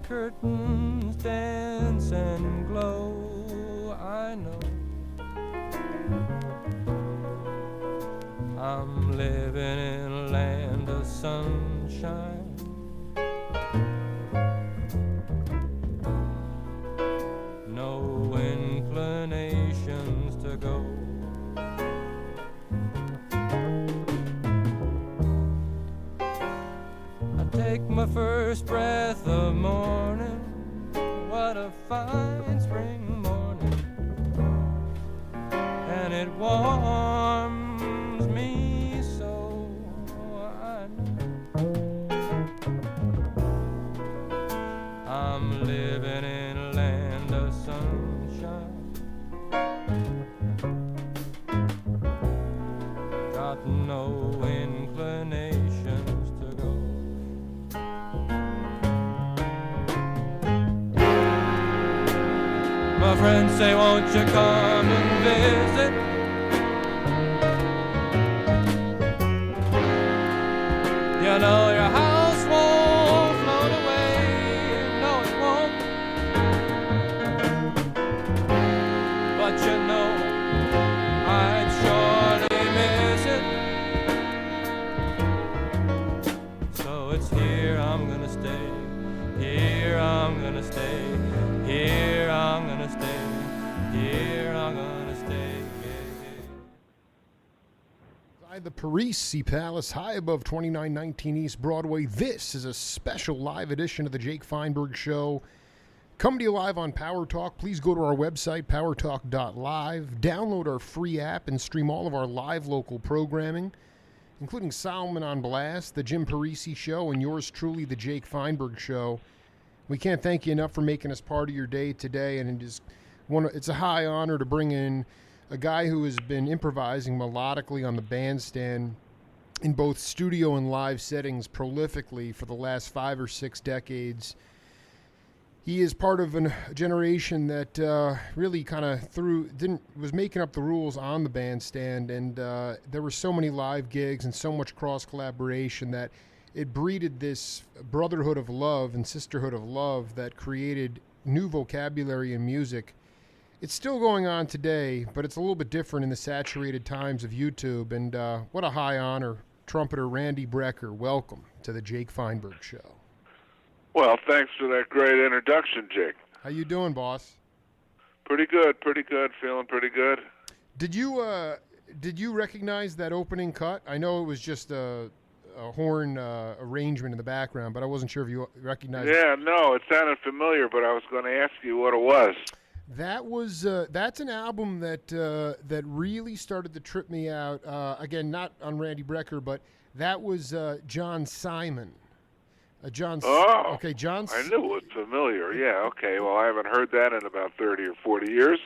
curtains dance and glow. I know I'm living in a land of sunshine. No inclinations to go. I take my first breath of morning. What a fine spring morning. And it warms me so. I know I'm living in a land of sunshine. Got no inclinations to go. My friends say, won't you come and visit? You know your house won't float away. No, it won't. But you know I'd surely miss it. So it's here I'm gonna stay. Here I'm gonna stay. Here I'm gonna stay. Here I'm gonna stay. Inside the Parisi Palace, high above 2919 East Broadway. This is a special live edition of the Jake Feinberg Show. Coming to you live on Power Talk. Please go to our website, powertalk.live. Download our free app and stream all of our live local programming, including Solomon on Blast, the Jim Parisi Show, and yours truly, the Jake Feinberg Show. We can't thank you enough for making us part of your day today, and it's a high honor to bring in a guy who has been improvising melodically on the bandstand in both studio and live settings prolifically for the last 5 or 6 decades. He is part of a generation that really kind of was making up the rules on the bandstand, and there were so many live gigs and so much cross collaboration that it breeded this brotherhood of love and sisterhood of love that created new vocabulary in music. It's still going on today, but it's a little bit different in the saturated times of YouTube. And what a high honor, trumpeter Randy Brecker. Welcome to the Jake Feinberg Show. Well, thanks for that great introduction, Jake. How you doing, boss? Pretty good, feeling pretty good. Did you recognize that opening cut? I know it was just a horn arrangement in the background, but I wasn't sure if you recognized it. Yeah, no, it sounded familiar, but I was going to ask you what it was. That's an album that really started to trip me out. Again, not on Randy Brecker, but that was John Simon. John. Okay, John. I knew it was familiar. Yeah. Okay. Well, I haven't heard that in about 30 or 40 years.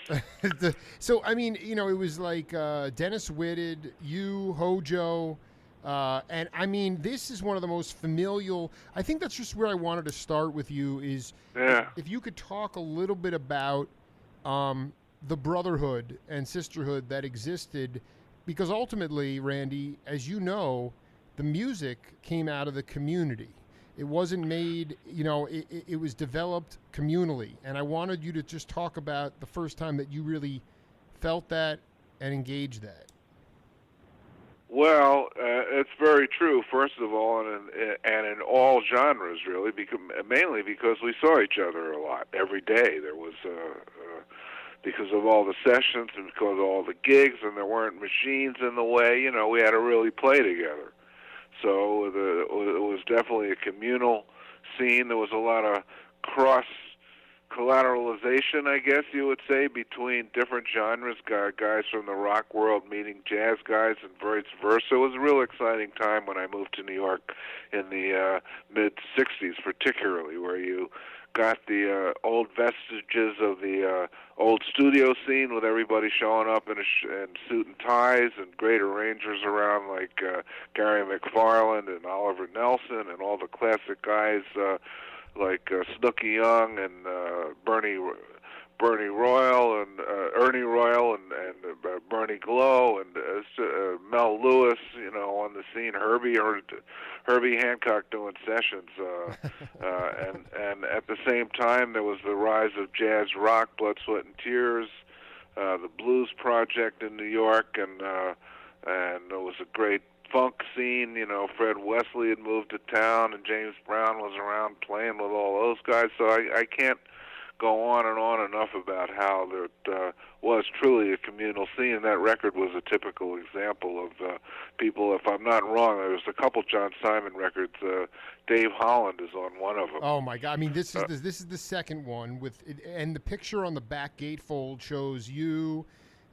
So I mean, it was like Dennis Whitted, you, Hojo. And I mean, this is one of the most familial. I think that's just where I wanted to start with you is if you could talk a little bit about the brotherhood and sisterhood that existed, because ultimately, Randy, as you know, the music came out of the community. It wasn't made, it was developed communally. And I wanted you to just talk about the first time that you really felt that and engaged that. Well, it's very true, first of all, and in all genres, really, mainly because we saw each other a lot every day. There was, because of all the sessions and because of all the gigs, and there weren't machines in the way, we had to really play together. So it was definitely a communal scene. There was a lot of cross-collateralization, I guess you would say, between different genres, guys from the rock world meeting jazz guys and vice versa. It was a real exciting time when I moved to New York in the mid-'60s, particularly, where you got the old vestiges of the old studio scene with everybody showing up in suit and ties, and great arrangers around like Gary McFarland and Oliver Nelson and all the classic guys like Snooky Young and Bernie Royal and Ernie Royal and Bernie Glow, and Mel Lewis, on the scene. Herbie Hancock doing sessions, and at the same time there was the rise of jazz rock, Blood, Sweat and Tears, the Blues Project in New York, and there was a great funk scene. Fred Wesley had moved to town, and James Brown was around playing with all those guys. So I can't go on and on enough about how there was truly a communal scene. That record was a typical example of people. If I'm not wrong, there was a couple John Simon records. Dave Holland is on one of them. Oh my God! I mean, this is the second one with it, and the picture on the back gatefold shows you,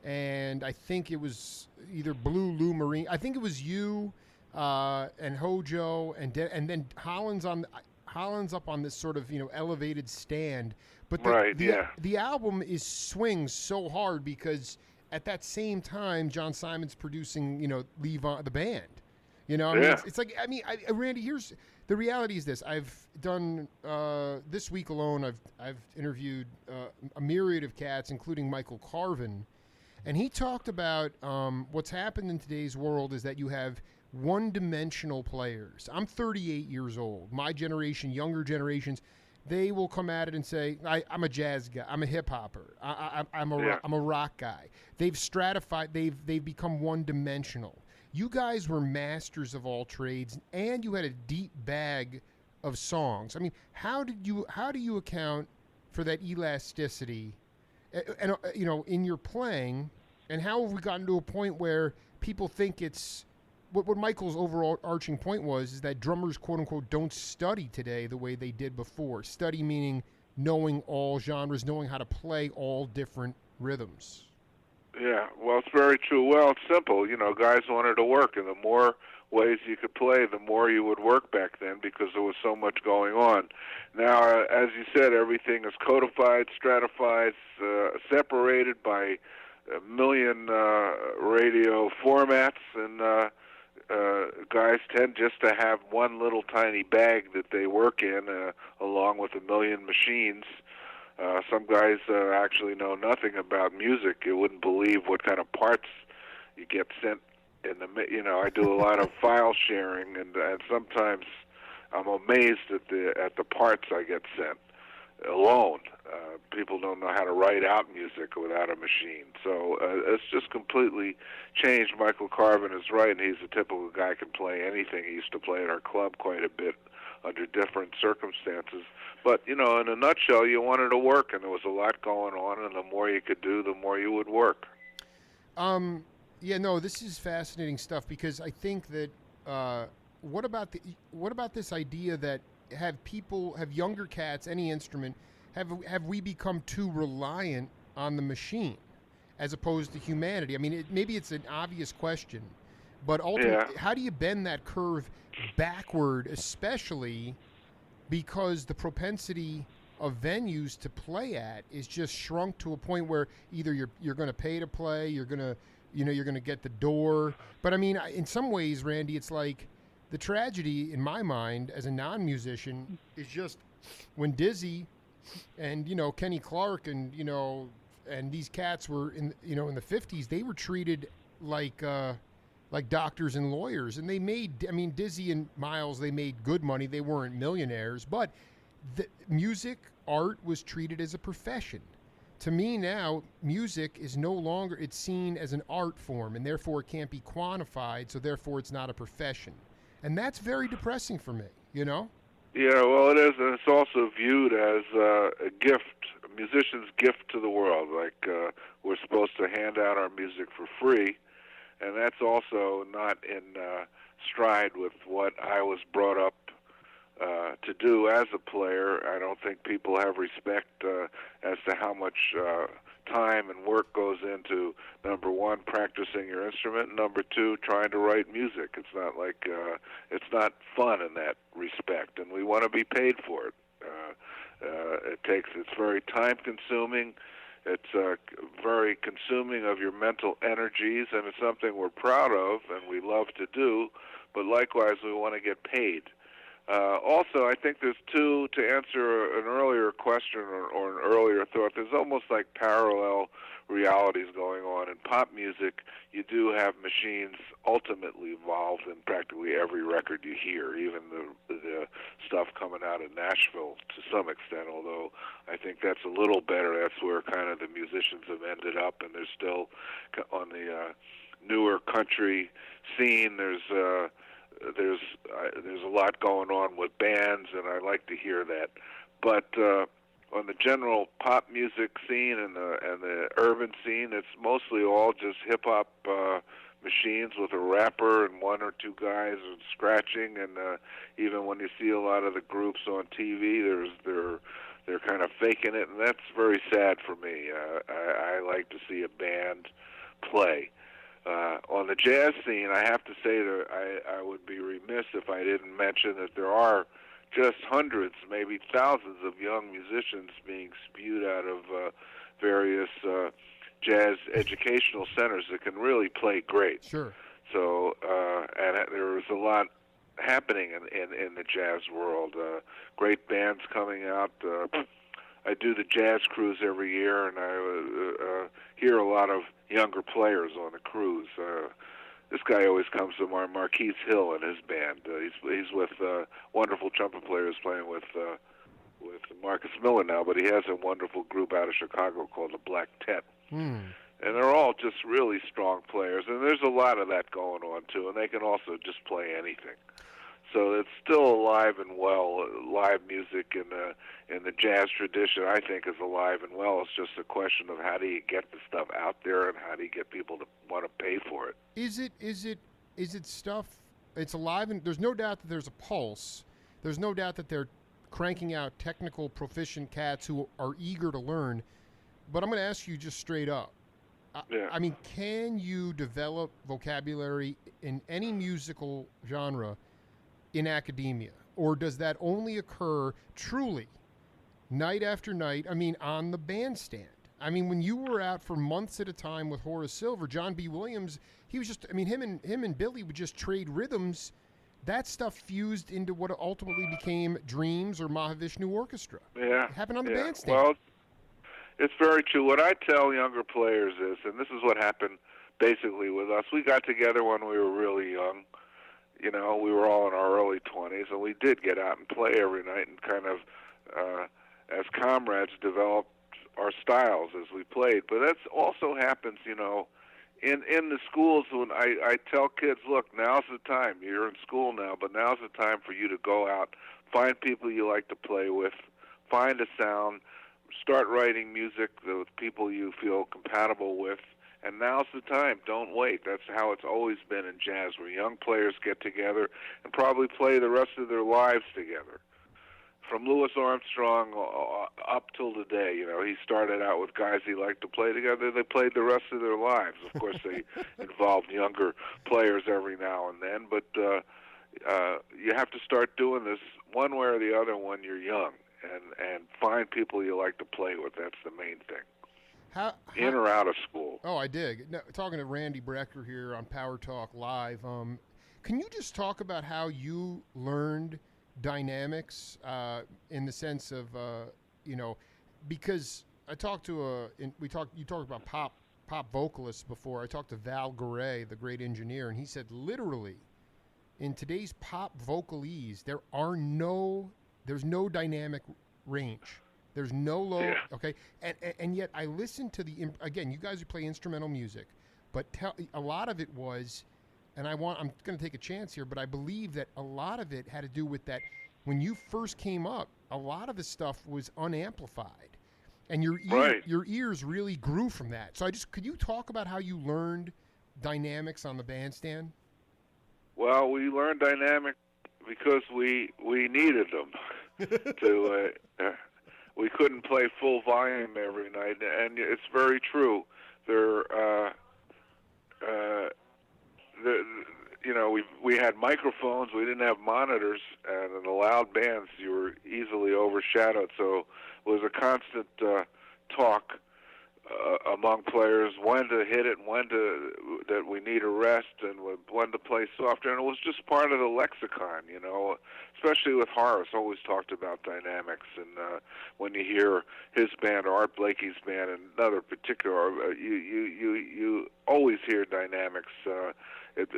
and I think it was either Blue Lou Marine. I think it was you and Hojo, and then Holland's up on this sort of elevated stand. But the album swings so hard because at that same time John Simon's producing Leave On the band. It's like Randy, here's the reality is this. I've done this week alone I've interviewed a myriad of cats, including Michael Carvin, and he talked about what's happened in today's world is that you have one-dimensional players. I'm 38 years old. My generation, younger generations, they will come at it and say, I'm a jazz guy, I'm a hip-hopper, I'm a rock guy. They've stratified, they've become one-dimensional. You guys were masters of all trades, and you had a deep bag of songs. I mean, how do you account for that elasticity, and in your playing, and how have we gotten to a point where people think it's what Michael's overall arching point is that drummers, quote unquote, don't study today the way they did before. Study meaning knowing all genres, knowing how to play all different rhythms. Yeah, well, it's very true. Well, it's simple. Guys wanted to work, and the more ways you could play, the more you would work back then because there was so much going on. Now, as you said, everything is codified, stratified, separated by a million radio formats, and guys tend just to have one little tiny bag that they work in, along with a million machines. Some guys actually know nothing about music. You wouldn't believe what kind of parts you get sent in the. I do a lot of file sharing, and sometimes I'm amazed at the parts I get sent alone. People don't know how to write out music without a machine. So it's just completely changed. Michael Carvin is right, and he's a typical guy who can play anything. He used to play at our club quite a bit under different circumstances. But, in a nutshell, you wanted to work, and there was a lot going on, and the more you could do, the more you would work. This is fascinating stuff because I think that what about this idea that have younger cats, any instrument, have we become too reliant on the machine as opposed to humanity? I mean, maybe it's an obvious question, but ultimately, how do you bend that curve backward, especially because the propensity of venues to play at is just shrunk to a point where either you're going to pay to play, you're going to get the door. But I mean, in some ways, Randy, it's like the tragedy in my mind as a non-musician is just when Dizzy and Kenny Clark and and these cats were in in the 50s, they were treated like doctors and lawyers, and they made, Dizzy and Miles, they made good money. They weren't millionaires, but the music, art was treated as a profession. To me now, music is no longer, it's seen as an art form, and therefore it can't be quantified, so therefore it's not a profession. And that's very depressing for me, Yeah, well, it is, and it's also viewed as a gift, a musician's gift to the world. Like we're supposed to hand out our music for free, and that's also not in stride with what I was brought up to do as a player. I don't think people have respect as to how much time and work goes into, number one, practicing your instrument, and number two, trying to write music. It's not like it's not fun in that respect, and we want to be paid for it. It's very time consuming. It's very consuming of your mental energies, and it's something we're proud of and we love to do, but likewise we want to get paid. Also, I think there's to answer an earlier question or an earlier thought, there's almost like parallel realities going on. In pop music, you do have machines ultimately involved in practically every record you hear, even the stuff coming out of Nashville to some extent, although I think that's a little better. That's where kind of the musicians have ended up, and there's still on the newer country scene, there's a lot going on with bands, and I like to hear that. But on the general pop music scene and the urban scene, it's mostly all just hip hop machines with a rapper and one or two guys and scratching. And even when you see a lot of the groups on TV, they're kind of faking it, and that's very sad for me. I like to see a band play. On the jazz scene, I have to say that I would be remiss if I didn't mention that there are just hundreds, maybe thousands of young musicians being spewed out of various jazz educational centers that can really play great. Sure. So, and there's a lot happening in the jazz world. Great bands coming out. I do the jazz cruise every year, and I hear a lot of younger players on the cruise. This guy always comes to Marquise Hill and his band. He's with wonderful trumpet players playing with Marcus Miller now, but he has a wonderful group out of Chicago called the Black Tet. And they're all just really strong players, and there's a lot of that going on too, and they can also just play anything. So it's still alive and well. Live music in the jazz tradition, I think, is alive and well. It's just a question of how do you get the stuff out there and how do you get people to want to pay for it. Is it stuff? It's alive, and there's no doubt that there's a pulse. There's no doubt that they're cranking out technical, proficient cats who are eager to learn. But I'm going to ask you just straight up. I mean, can you develop vocabulary in any musical genre in academia, or does that only occur truly night after night? I mean, on the bandstand. I mean, when you were out for months at a time with Horace Silver, John B. Williams, he was just, I mean, him and Billy would just trade rhythms. That stuff fused into what ultimately became Dreams or Mahavishnu Orchestra. Yeah. It happened on the bandstand. Well, it's very true. What I tell younger players is, and this is what happened basically with us, we got together when we were really young. You know, we were all in our early 20s, and we did get out and play every night and kind of, as comrades, developed our styles as we played. But that also happens, you know, in the schools when I tell kids, look, now's the time. You're in school now, but now's the time for you to go out, find people you like to play with, find a sound, start writing music with people you feel compatible with, and now's the time. Don't wait. That's how it's always been in jazz, where young players get together and probably play the rest of their lives together. From Louis Armstrong up till today, you know, he started out with guys he liked to play together. They played the rest of their lives. Of course, they involved younger players every now and then, but you have to start doing this one way or the other when you're young, and find people you like to play with. That's the main thing. How, in or out of school. Oh, I dig. No, talking to Randy Brecker here on Power Talk Live. Can you just talk about how you learned dynamics in the sense of, you know, because I talked to you talked about pop vocalists before. I talked to Val Garay, the great engineer, and he said literally in today's pop vocalese, there's no dynamic range. There's no low, okay? And yet I listened to again, you guys who play instrumental music, but a lot of it was, and I'm going to take a chance here, but I believe that a lot of it had to do with that when you first came up, a lot of the stuff was unamplified, and your ears really grew from that. So could you talk about how you learned dynamics on the bandstand? Well, we learned dynamic because we needed them to. We couldn't play full volume every night, and it's very true. You know, we had microphones. We didn't have monitors, and in the loud bands, you were easily overshadowed. So it was a constant talk among players, when to hit it, that we need a rest, and when to play softer. And it was just part of the lexicon, especially with Horace, always talked about dynamics. And when you hear his band, Art Blakey's band, and another particular, you always hear dynamics. It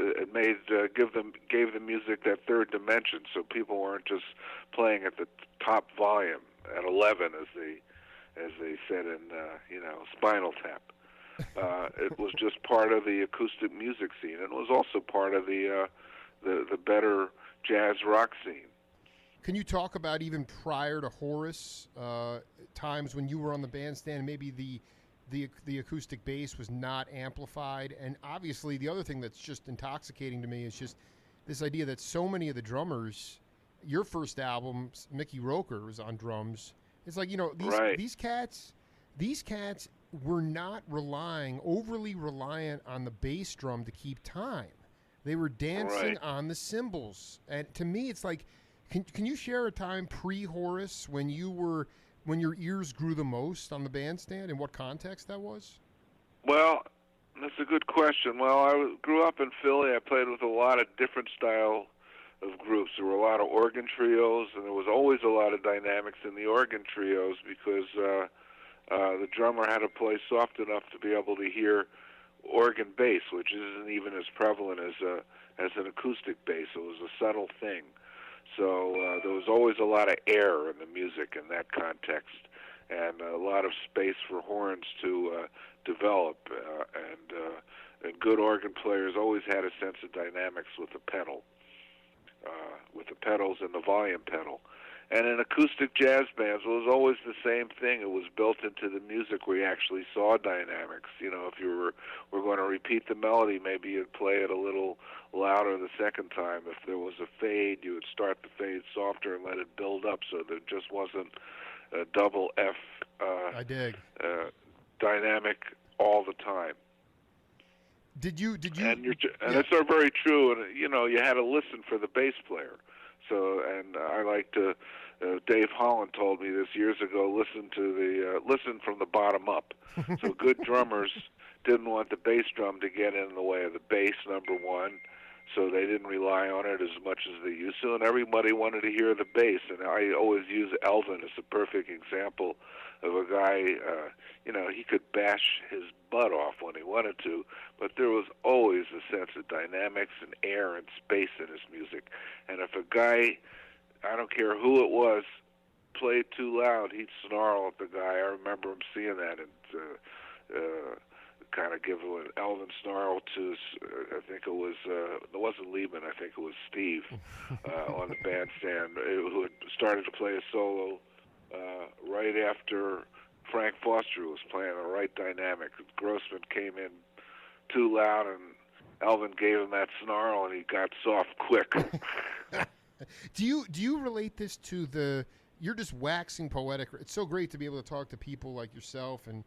gave the music that third dimension, so people weren't just playing at the top volume at 11, as they said in Spinal Tap. It was just part of the acoustic music scene, and it was also part of the better jazz rock scene. Can you talk about even prior to Horace, times when you were on the bandstand, maybe the acoustic bass was not amplified? And obviously the other thing that's just intoxicating to me is just this idea that so many of the drummers, your first album, Mickey Roker was on drums. It's like, these cats were not overly reliant on the bass drum to keep time. They were dancing on the cymbals. And to me, it's like, can you share a time pre-Horace when your ears grew the most on the bandstand, and what context that was? Well, that's a good question. Well, I grew up in Philly. I played with a lot of different style of groups. There were a lot of organ trios, and there was always a lot of dynamics in the organ trios because the drummer had to play soft enough to be able to hear organ bass, which isn't even as prevalent as an acoustic bass. It was a subtle thing. So there was always a lot of air in the music in that context, and a lot of space for horns to develop. And good organ players always had a sense of dynamics with the pedal. With the pedals and the volume pedal. And in acoustic jazz bands, it was always the same thing. It was built into the music where you actually saw dynamics. If you were going to repeat the melody, maybe you'd play it a little louder the second time. If there was a fade, you would start the fade softer and let it build up so there just wasn't a double F I dig. Dynamic all the time. Did you? And it's very true. And you had to listen for the bass player. So, and I like to. Dave Holland told me this years ago. Listen from the bottom up. So good drummers didn't want the bass drum to get in the way of the bass. Number one, so they didn't rely on it as much as they used to. And everybody wanted to hear the bass. And I always use Elvin as a perfect example of a guy. He could bash his butt off when he wanted to, but there was always a sense of dynamics and air and space in his music. And if a guy, I don't care who it was, played too loud, he'd snarl at the guy. I remember him seeing that and kind of give an Elvin snarl to, I think it wasn't Liebman, I think it was Steve on the bandstand, who had started to play a solo right after Frank Foster was playing the right dynamic. Grossman came in too loud, and Elvin gave him that snarl, and he got soft quick. Do you relate this to you're just waxing poetic. It's so great to be able to talk to people like yourself and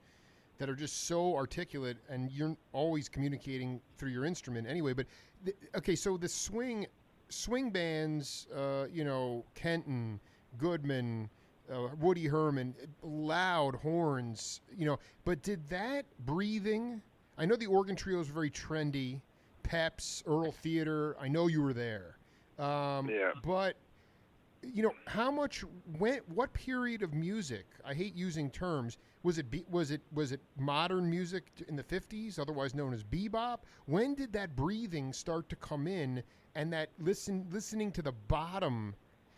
that are just so articulate, and you're always communicating through your instrument anyway. But so the swing bands, Kenton, Goodman, Woody Herman, loud horns, but did that breathing, I know the organ trios were very trendy, Peps, Earl Theater, I know you were there. But, how much, what period of music, I hate using terms, was it modern music in the 50s, otherwise known as bebop? When did that breathing start to come in, and that listening to the bottom?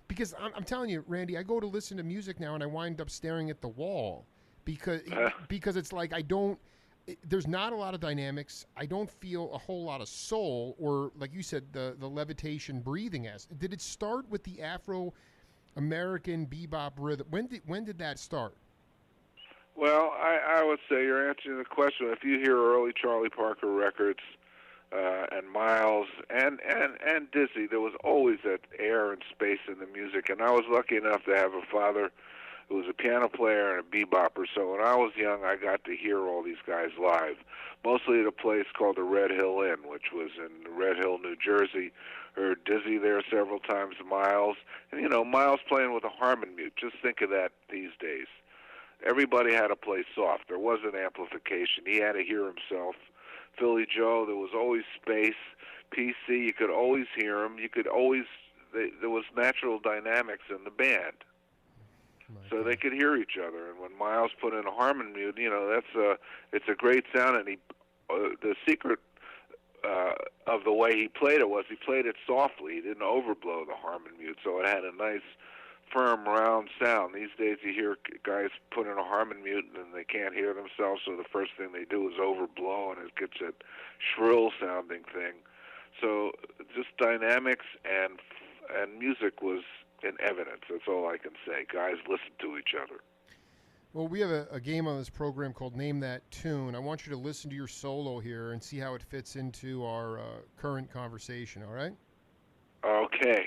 Because I'm telling you, Randy, I go to listen to music now and I wind up staring at the wall because it's like there's not a lot of dynamics. I don't feel a whole lot of soul, or like you said, the levitation breathing. Did it start with the Afro-American bebop rhythm? When did that start? Well, I would say you're answering the question. If you hear early Charlie Parker records, and Miles and Dizzy, there was always that air and space in the music. And I was lucky enough to have a father who was a piano player and a bebopper. So when I was young, I got to hear all these guys live, mostly at a place called the Red Hill Inn, which was in Red Hill, New Jersey. Heard Dizzy there several times, Miles. And, Miles playing with a harmon mute. Just think of that these days. everybody had to play soft. There wasn't amplification. He had to hear himself. Philly Joe, there was always space. PC, you could always hear him. You could always, there was natural dynamics in the band. So they could hear each other. And when Miles put in a harmon mute, it's a great sound. And the secret of the way he played it was he played it softly. He didn't overblow the harmon mute, so it had a nice, firm, round sound. These days you hear guys put in a harmon mute and they can't hear themselves, so the first thing they do is overblow, and it gets that shrill-sounding thing. So just dynamics and music was in evidence. That's all I can say. Guys listened to each other. Well, we have a game on this program called Name That Tune. I want you to listen to your solo here and see how it fits into our current conversation, all right? Okay.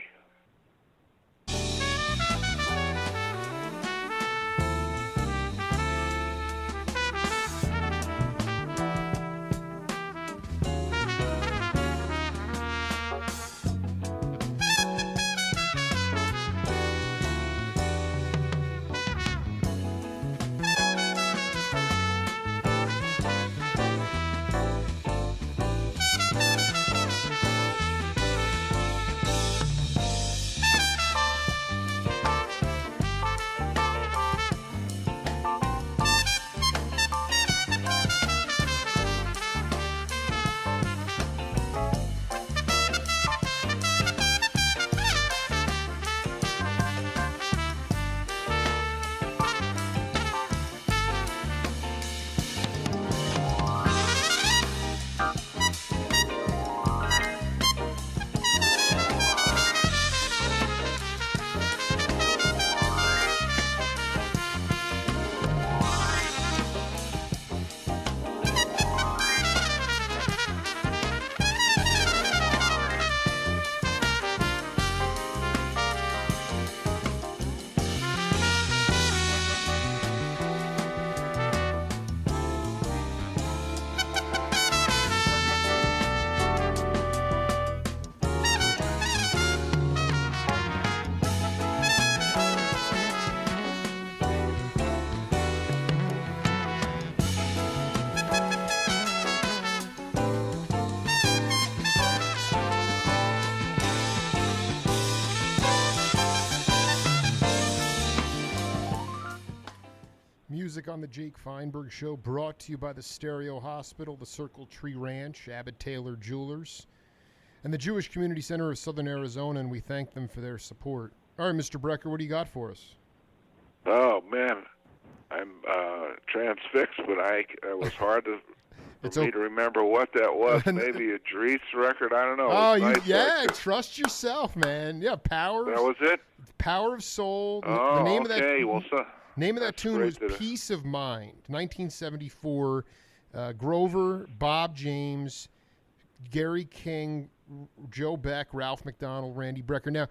Music on the Jake Feinberg Show, brought to you by the Stereo Hospital, the Circle Tree Ranch, Abbott Taylor Jewelers, and the Jewish Community Center of Southern Arizona, and we thank them for their support. All right, Mr. Brecker, what do you got for us? Oh, man. I'm transfixed, but it was hard for me to remember what that was. Maybe a Dries record. I don't know. Oh, trust yourself, man. Yeah, Power. That was it? Power of Soul. Oh, the name okay. Of that, name of that tune was Peace of Mind, 1974. Grover, Bob James, Gary King, Joe Beck, Ralph McDonald, Randy Brecker. Now,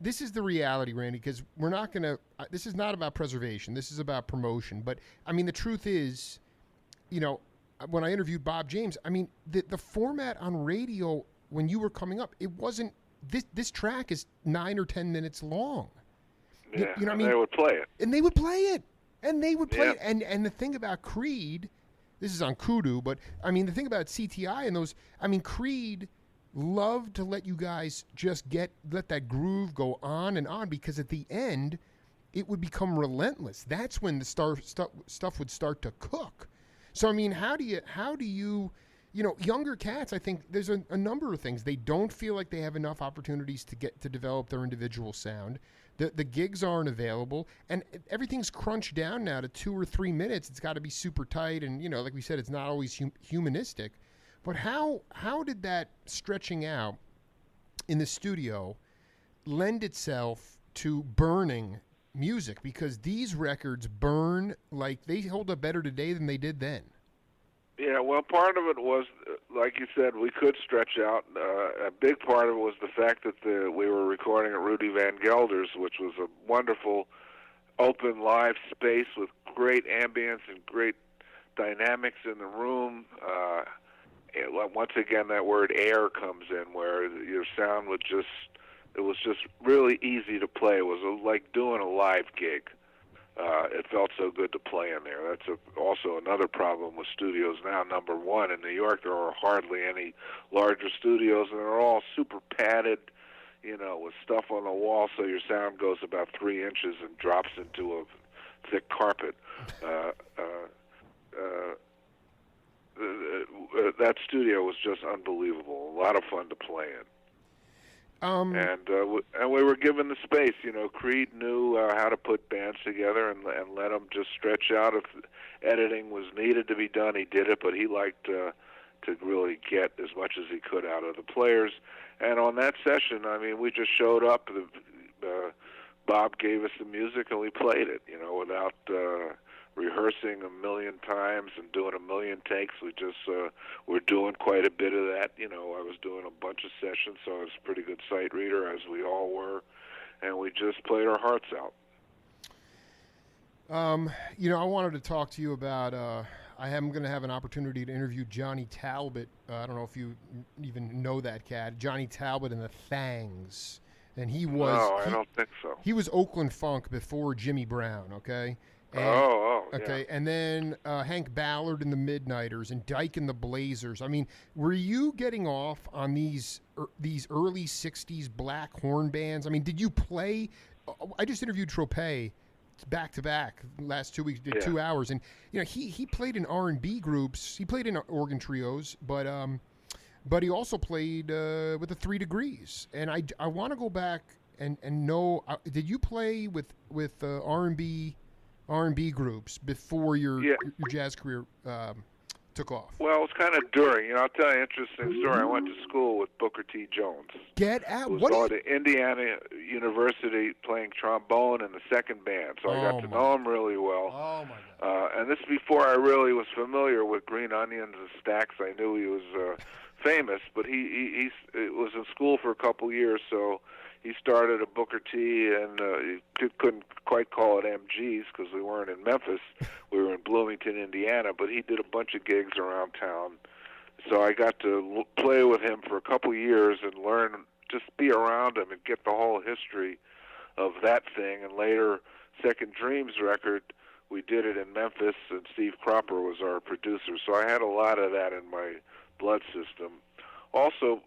this is the reality, Randy, because we're not going to this is not about preservation. This is about promotion. But, I mean, the truth is, when I interviewed Bob James, I mean, the format on radio when you were coming up, it wasn't, this track is 9 or 10 minutes long. Yeah, you know what I mean? They would play it. And they would play it. It. And the thing about Creed, this is on Kudu, but, I mean, the thing about CTI and those, I mean, Creed loved to let you guys just let that groove go on and on, because at the end, it would become relentless. That's when the stuff would start to cook. So, I mean, how do you, younger cats, I think there's a number of things. They don't feel like they have enough opportunities to develop their individual sound. The gigs aren't available, and everything's crunched down now to 2 or 3 minutes. It's got to be super tight, and, like we said, it's not always humanistic. But how did that stretching out in the studio lend itself to burning music? Because these records burn, like, they hold up better today than they did then. Yeah, well, part of it was, like you said, we could stretch out. A big part of it was the fact that we were recording at Rudy Van Gelder's, which was a wonderful open live space with great ambience and great dynamics in the room. Once again, that word air comes in, where your sound it was just really easy to play. It was like doing a live gig. it felt so good to play in there. That's also another problem with studios now. Number one, in New York, there are hardly any larger studios, and they're all super padded, with stuff on the wall, so your sound goes about 3 inches and drops into a thick carpet. That studio was just unbelievable. A lot of fun to play in. And we were given the space. Creed knew how to put bands together and let them just stretch out. If editing was needed to be done, he did it, but he liked to really get as much as he could out of the players. And on that session, we just showed up. Bob gave us the music, and we played it, without rehearsing a million times and doing a million takes. We just were doing quite a bit of that. I was doing a bunch of sessions, so I was a pretty good sight reader, as we all were, and we just played our hearts out. I wanted to talk to you about, I am going to have an opportunity to interview Johnny Talbot. I don't know if you even know that cat, Johnny Talbot and the Fangs. And he was... No, I don't think so. He was Oakland Funk before Jimmy Brown, okay? Okay, yeah. and then Hank Ballard and the Midnighters and Dyke and the Blazers. Were you getting off on these early 60s black horn bands? Did you play... I just interviewed Tropez back-to-back last 2 weeks, did 2 hours, and he played in R&B groups. He played in organ trios, but he also played with the 3 Degrees. And I want to go back and know, did you play with R&B groups before your jazz career took off? Well, it was kind of during. I'll tell you an interesting story. I went to school with Booker T. Jones. Get out! Who was going to Indiana University playing trombone in the second band. So I got to know him really well. Oh my God! And this is before I really was familiar with Green Onions and Stax. I knew he was famous, but he was in school for a couple years, so he started a Booker T, and he couldn't quite call it MGs because we weren't in Memphis. We were in Bloomington, Indiana, but he did a bunch of gigs around town. So I got to play with him for a couple years and learn, just be around him and get the whole history of that thing. And later, Second Dreams record, we did it in Memphis, and Steve Cropper was our producer. So I had a lot of that in my blood system. Also,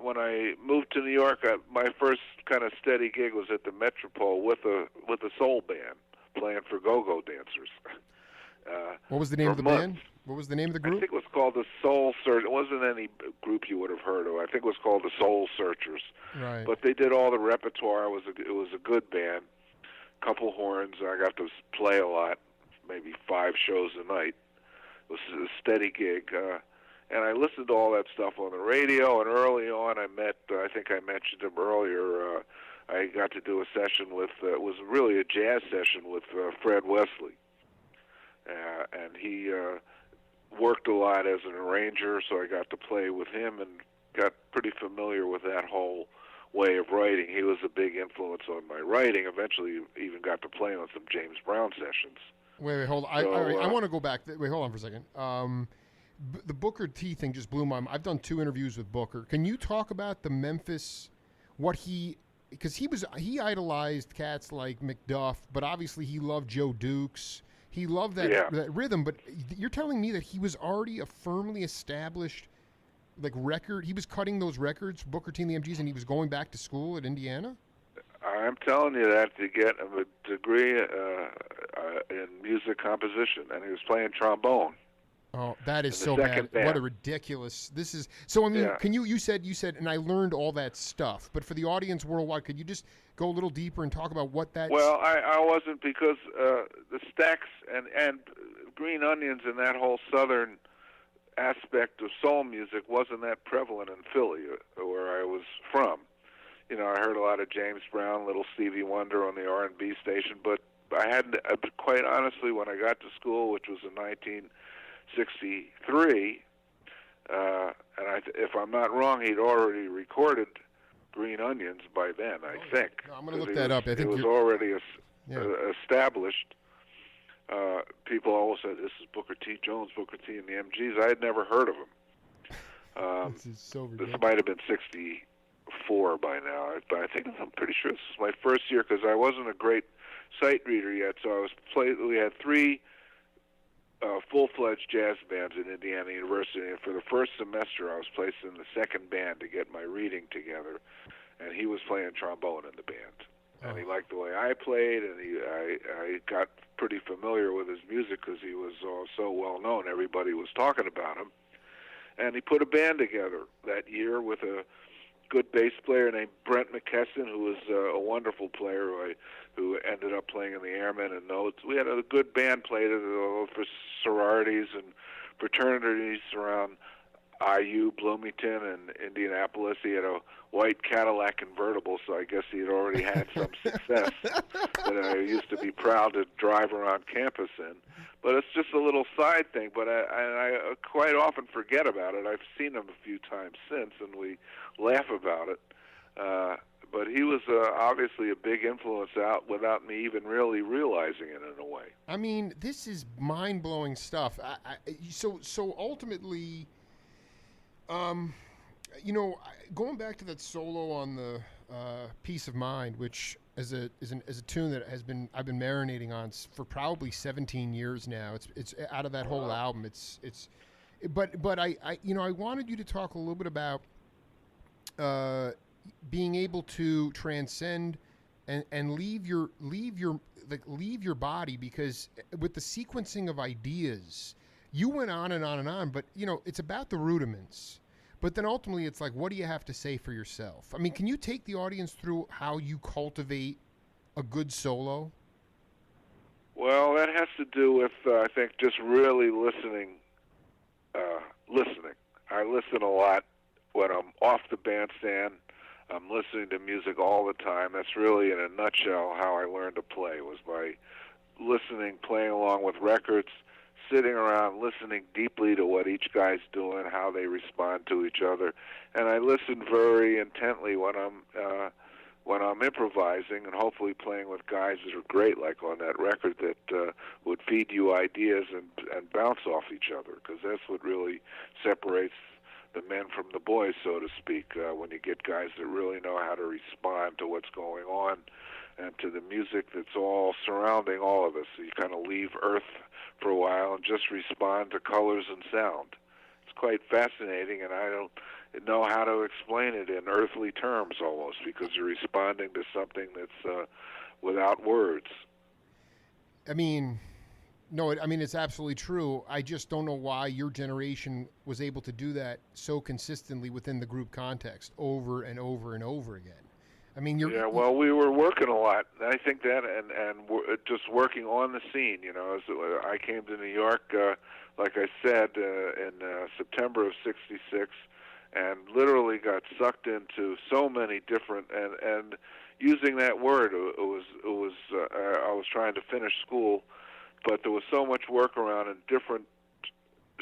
when I moved to New York, my first kind of steady gig was at the Metropole with a soul band playing for go-go dancers. What was the name of the band? What was the name of the group? I think it was called the Soul Searchers. It wasn't any group you would have heard of. I think it was called the Soul Searchers. Right. But they did all the repertoire. It was a good band. Couple horns. I got to play a lot, maybe 5 shows a night. It was a steady gig. And I listened to all that stuff on the radio, and early on I think I mentioned him earlier, I got to do a session with, it was really a jazz session with Fred Wesley. And he worked a lot as an arranger, so I got to play with him and got pretty familiar with that whole way of writing. He was a big influence on my writing. Eventually even got to play on some James Brown sessions. Wait, hold on. I want to go back. Wait, hold on for a second. The Booker T thing just blew my mind. I've done 2 interviews with Booker. Can you talk about the Memphis, because he idolized cats like McDuff, but obviously he loved Joe Dukes. He loved that rhythm, but you're telling me that he was already a firmly established record. He was cutting those records, Booker T and the MGs, and he was going back to school at Indiana? I'm telling you that to get a degree in music composition, and he was playing trombone. Oh, that is so bad. Band. What a ridiculous. This is so. Can you said, and I learned all that stuff. But for the audience worldwide, could you just go a little deeper and talk about what that? Well, I wasn't, because the Stax and Green Onions and that whole southern aspect of soul music wasn't that prevalent in Philly, where I was from. I heard a lot of James Brown, Little Stevie Wonder on the R&B station, but I hadn't. Quite honestly, when I got to school, which was in 1963, and if I'm not wrong, he'd already recorded Green Onions by then, I think. No, I'm going to look that up. I think it was already established. People always said, this is Booker T. Jones, Booker T. and the MGs. I had never heard of him. This is so ridiculous. This might have been 64 by now, but I'm pretty sure this is my first year, because I wasn't a great sight reader yet, so we had three full-fledged jazz bands at Indiana University, and for the first semester I was placed in the second band to get my reading together, and he was playing trombone in the band. And he liked the way I played, and I got pretty familiar with his music because he was so well known. Everybody was talking about him. And he put a band together that year with a good bass player named Brent McKesson, who was a wonderful player who ended up playing in the Airmen and Notes. We had a good band played for sororities and fraternities around IU, Bloomington, and Indianapolis. He had a white Cadillac convertible, so I guess he had already had some success that I used to be proud to drive around campus in. But it's just a little side thing, but I quite often forget about it. I've seen him a few times since, and we laugh about it. But he was obviously a big influence out without me even really realizing it in a way. I mean, this is mind-blowing stuff. So ultimately, you know, going back to that solo on the Peace of Mind, which is a tune that I've been marinating on for probably 17 years now. It's out of that whole album. But I wanted you to talk a little bit about being able to transcend and leave your body, because with the sequencing of ideas, you went on and on and on, but you know, it's about the rudiments. But then ultimately it's like, what do you have to say for yourself? I mean, can you take the audience through how you cultivate a good solo? Well, that has to do with, I think, just really listening. I listen a lot when I'm off the bandstand. I'm listening to music all the time. That's really, in a nutshell, how I learned to play, was by listening, playing along with records, sitting around listening deeply to what each guy's doing, how they respond to each other. And I listen very intently when I'm improvising, and hopefully playing with guys that are great, like on that record, that would feed you ideas and bounce off each other, because that's what really separates the men from the boys, so to speak, when you get guys that really know how to respond to what's going on and to the music that's all surrounding all of us. So you kind of leave Earth for a while and just respond to colors and sound. It's quite fascinating, and I don't know how to explain it in earthly terms almost, because you're responding to something that's without words. I mean, no, I mean, it's absolutely true. I just don't know why your generation was able to do that so consistently within the group context over and over and over again. I mean, yeah, well, we were working a lot. I think that, and just working on the scene. You know, as I came to New York, like I said, in September of '66, and literally got sucked into so many different and using that word, it was I was trying to finish school, but there was so much work around in different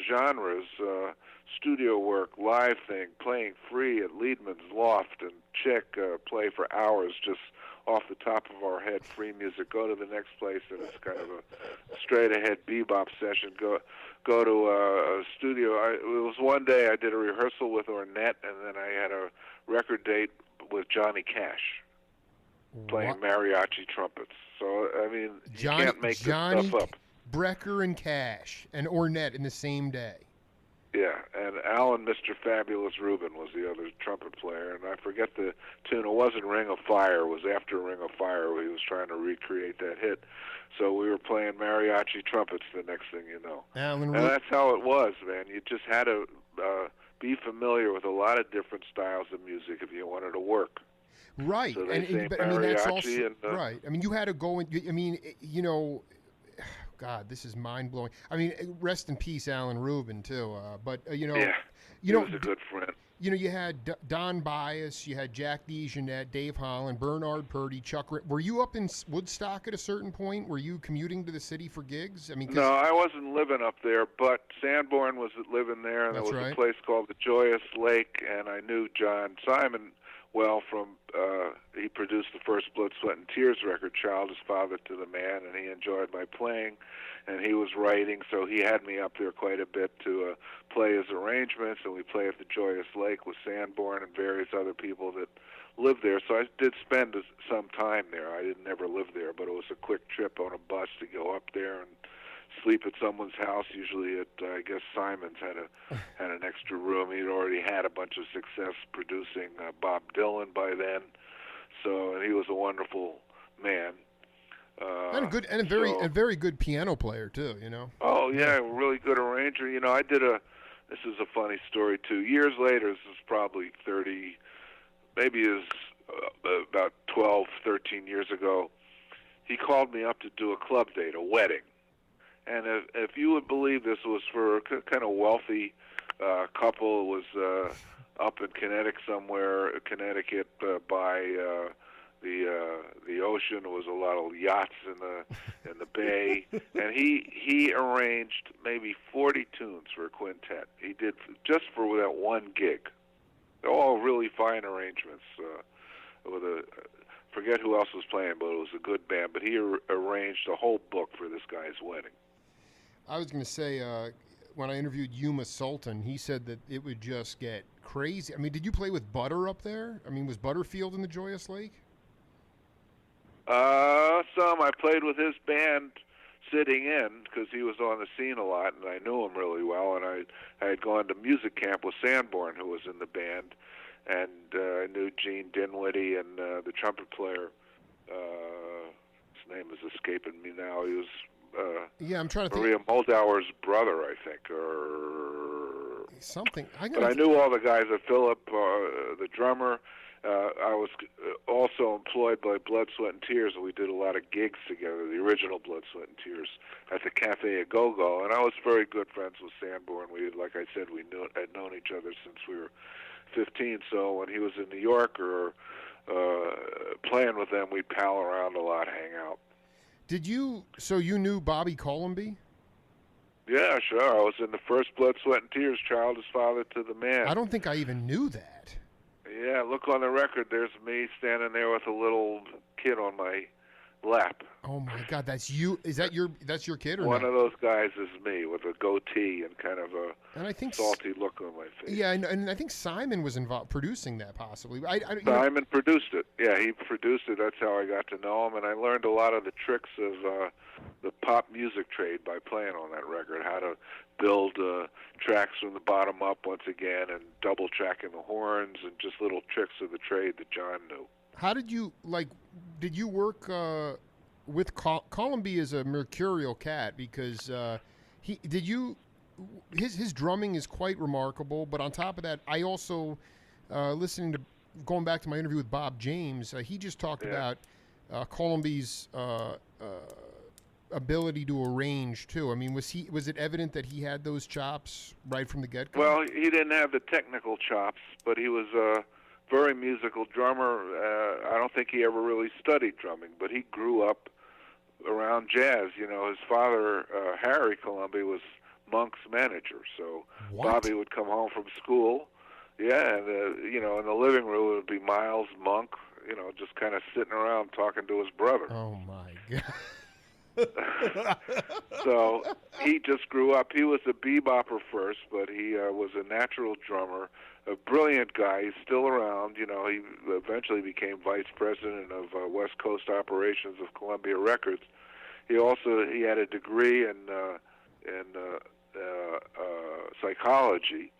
genres. Studio work, live thing, playing free at Liedman's Loft and Chick, play for hours just off the top of our head, free music. Go to the next place and it's kind of a straight-ahead bebop session. Go to a studio. It was one day I did a rehearsal with Ornette, and then I had a record date with Johnny Cash playing mariachi trumpets. So, I mean, you can't make this stuff up. Brecker and Cash and Ornette in the same day. Yeah, and Alan Mr. Fabulous Rubin was the other trumpet player, and I forget the tune. It wasn't Ring of Fire. It was after Ring of Fire where he was trying to recreate that hit. So we were playing mariachi trumpets the next thing you know. And that's how it was, man. You just had to be familiar with a lot of different styles of music if you wanted to work. Right. So I mean, that's also, right. I mean, you had to go and, I mean, you know, God, this is mind blowing. I mean, rest in peace, Alan Rubin, too. But you know, yeah, he was a good friend. You know, you had Don Bias, you had Jack DeJohnette, Dave Holland, Bernard Purdy, Chuck. Were you up in Woodstock at a certain point? Were you commuting to the city for gigs? I mean, no, I wasn't living up there, but Sanborn was living there, and there was a place called the Joyous Lake, and I knew John Simon well, he produced the first Blood, Sweat, and Tears record, Child is Father to the Man, and he enjoyed my playing, and he was writing, so he had me up there quite a bit to play his arrangements, and we play at the Joyous Lake with Sanborn and various other people that lived there. So I did spend some time there. I didn't ever live there, but it was a quick trip on a bus to go up there and sleep at someone's house. Usually at I guess Simon's had an extra room. He'd already had a bunch of success producing Bob Dylan by then, so he was a wonderful man. And a very good piano player too. You know. Oh yeah, really good arranger. You know, I did This is a funny story too. Years later, this is probably 30, maybe is about 12, 13 years ago. He called me up to do a club date, a wedding. And if you would believe this was for a kind of wealthy couple, it was up in Connecticut somewhere, Connecticut by the ocean. There was a lot of yachts in the bay, and he arranged maybe 40 tunes for a quintet. He did just for that one gig. They're all really fine arrangements. With forget who else was playing, but it was a good band. But he arranged a whole book for this guy's wedding. I was going to say, when I interviewed Yuma Sultan, he said that it would just get crazy. I mean, did you play with Butter up there? I mean, was Butterfield in the Joyous Lake? Some. I played with his band sitting in because he was on the scene a lot, and I knew him really well. And I had gone to music camp with Sanborn, who was in the band, and I knew Gene Dinwiddie and the trumpet player. His name is escaping me now. He was I'm trying to Maria think. Moldauer's brother, I think, or something. But I knew all the guys. Philip, the drummer. I was also employed by Blood, Sweat, and Tears, and we did a lot of gigs together, the original Blood, Sweat, and Tears, at the Cafe A Go-Go. And I was very good friends with Sanborn. Like I said, had known each other since we were 15. So when he was in New York or playing with them, we'd pal around a lot, hang out. So you knew Bobby Colomby? Yeah, sure. I was in the first Blood, Sweat, and Tears, Child is Father to the Man. I don't think I even knew that. Yeah, look on the record. There's me standing there with a little kid on my lap. Oh my God, that's you! That's your kid or One not? of those guys is me with a goatee and kind of a salty look on my face. Yeah, and I think Simon was involved producing that possibly. Simon produced it. Yeah, he produced it. That's how I got to know him, and I learned a lot of the tricks of the pop music trade by playing on that record. How to build tracks from the bottom up once again, and double tracking the horns, and just little tricks of the trade that John knew. How did you Did you work with Colomby? Is a mercurial cat because his drumming is quite remarkable. But on top of that, I also going back to my interview with Bob James. He just talked about Colomby's ability to arrange too. I mean, was it evident that he had those chops right from the get-go? Well, he didn't have the technical chops, but he was a very musical drummer. I don't think he ever really studied drumming, but he grew up around jazz. You know, his father, Harry Colomby, was Monk's manager. So Bobby would come home from school, and in the living room it would be Miles, Monk, just kind of sitting around talking to his brother. Oh my God. So he just grew up. He was a bebopper first, but he was a natural drummer, a brilliant guy. He's still around. He eventually became vice president of West Coast operations of Columbia Records. He had a degree in psychology,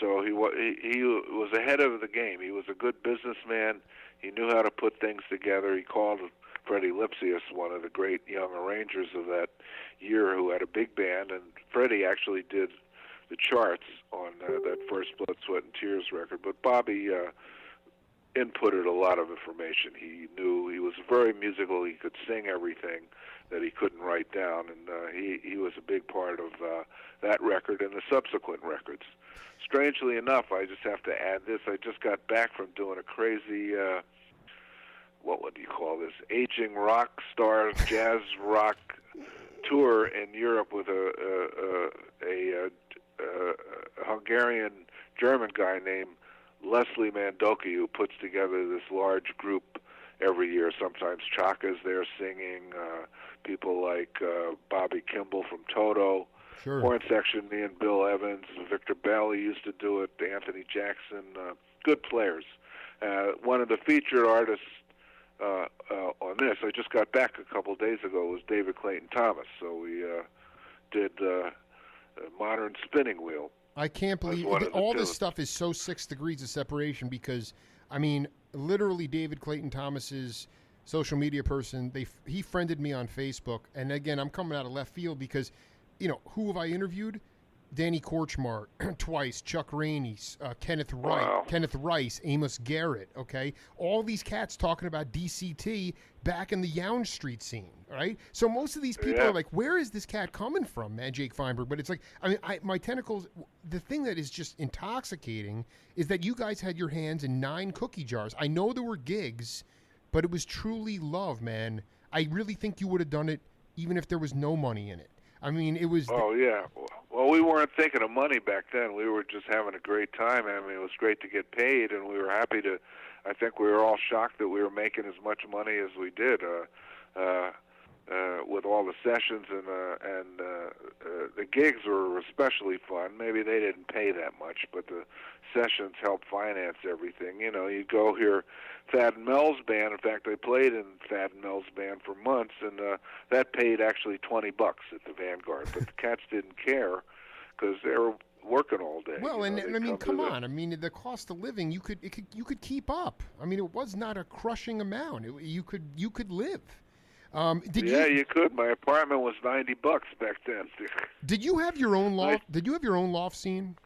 so he was ahead of the game. He was a good businessman. He knew how to put things together. He called Freddie Lipsius, one of the great young arrangers of that year, who had a big band, and Freddie actually did the charts on that first Blood, Sweat, and Tears record. But Bobby inputted a lot of information. He knew he was very musical. He could sing everything that he couldn't write down, and he was a big part of that record and the subsequent records. Strangely enough, I just have to add this. I just got back from doing a crazy what would you call this? Aging rock star jazz rock tour in Europe with a Hungarian German guy named Leslie Mandoki, who puts together this large group every year. Sometimes Chaka's there singing. People like Bobby Kimball from Toto. Sure. Horn section, me and Bill Evans. Victor Bailey used to do it. Anthony Jackson. Good players. One of the featured artists on this, I just got back a couple of days ago, was David Clayton Thomas. So we did Modern Spinning Wheel. I can't believe all this stuff is so 6 degrees of separation because, I mean, literally David Clayton Thomas's social media person, he friended me on Facebook. And again, I'm coming out of left field because, you know, who have I interviewed? Danny Korchmar twice, Chuck Rainey, Kenneth Wright, Wow. Kenneth Rice, Amos Garrett, okay? All these cats talking about DCT back in the Young Street scene, right? So most of these people are like, where is this cat coming from, man, Jake Feinberg? But it's like, I mean, my tentacles, the thing that is just intoxicating is that you guys had your hands in 9 cookie jars. I know there were gigs, but it was truly love, man. I really think you would have done it even if there was no money in it. I mean, it was... Oh, yeah. Well, we weren't thinking of money back then. We were just having a great time. I mean, it was great to get paid, and we were happy to... I think we were all shocked that we were making as much money as we did with all the sessions, and the gigs were especially fun. Maybe they didn't pay that much, but the sessions helped finance everything. You know, you go hear Thad and Mel's band. In fact, I played in Thad and Mel's band for months, and that paid actually $20 at the Vanguard. But the cats didn't care because they were working all day. Well, and I mean, come on. I mean, the cost of living, you could keep up. I mean, it was not a crushing amount. You could live. You could. My apartment was $90 back then. Did you have your own loft? Did you have your own loft scene?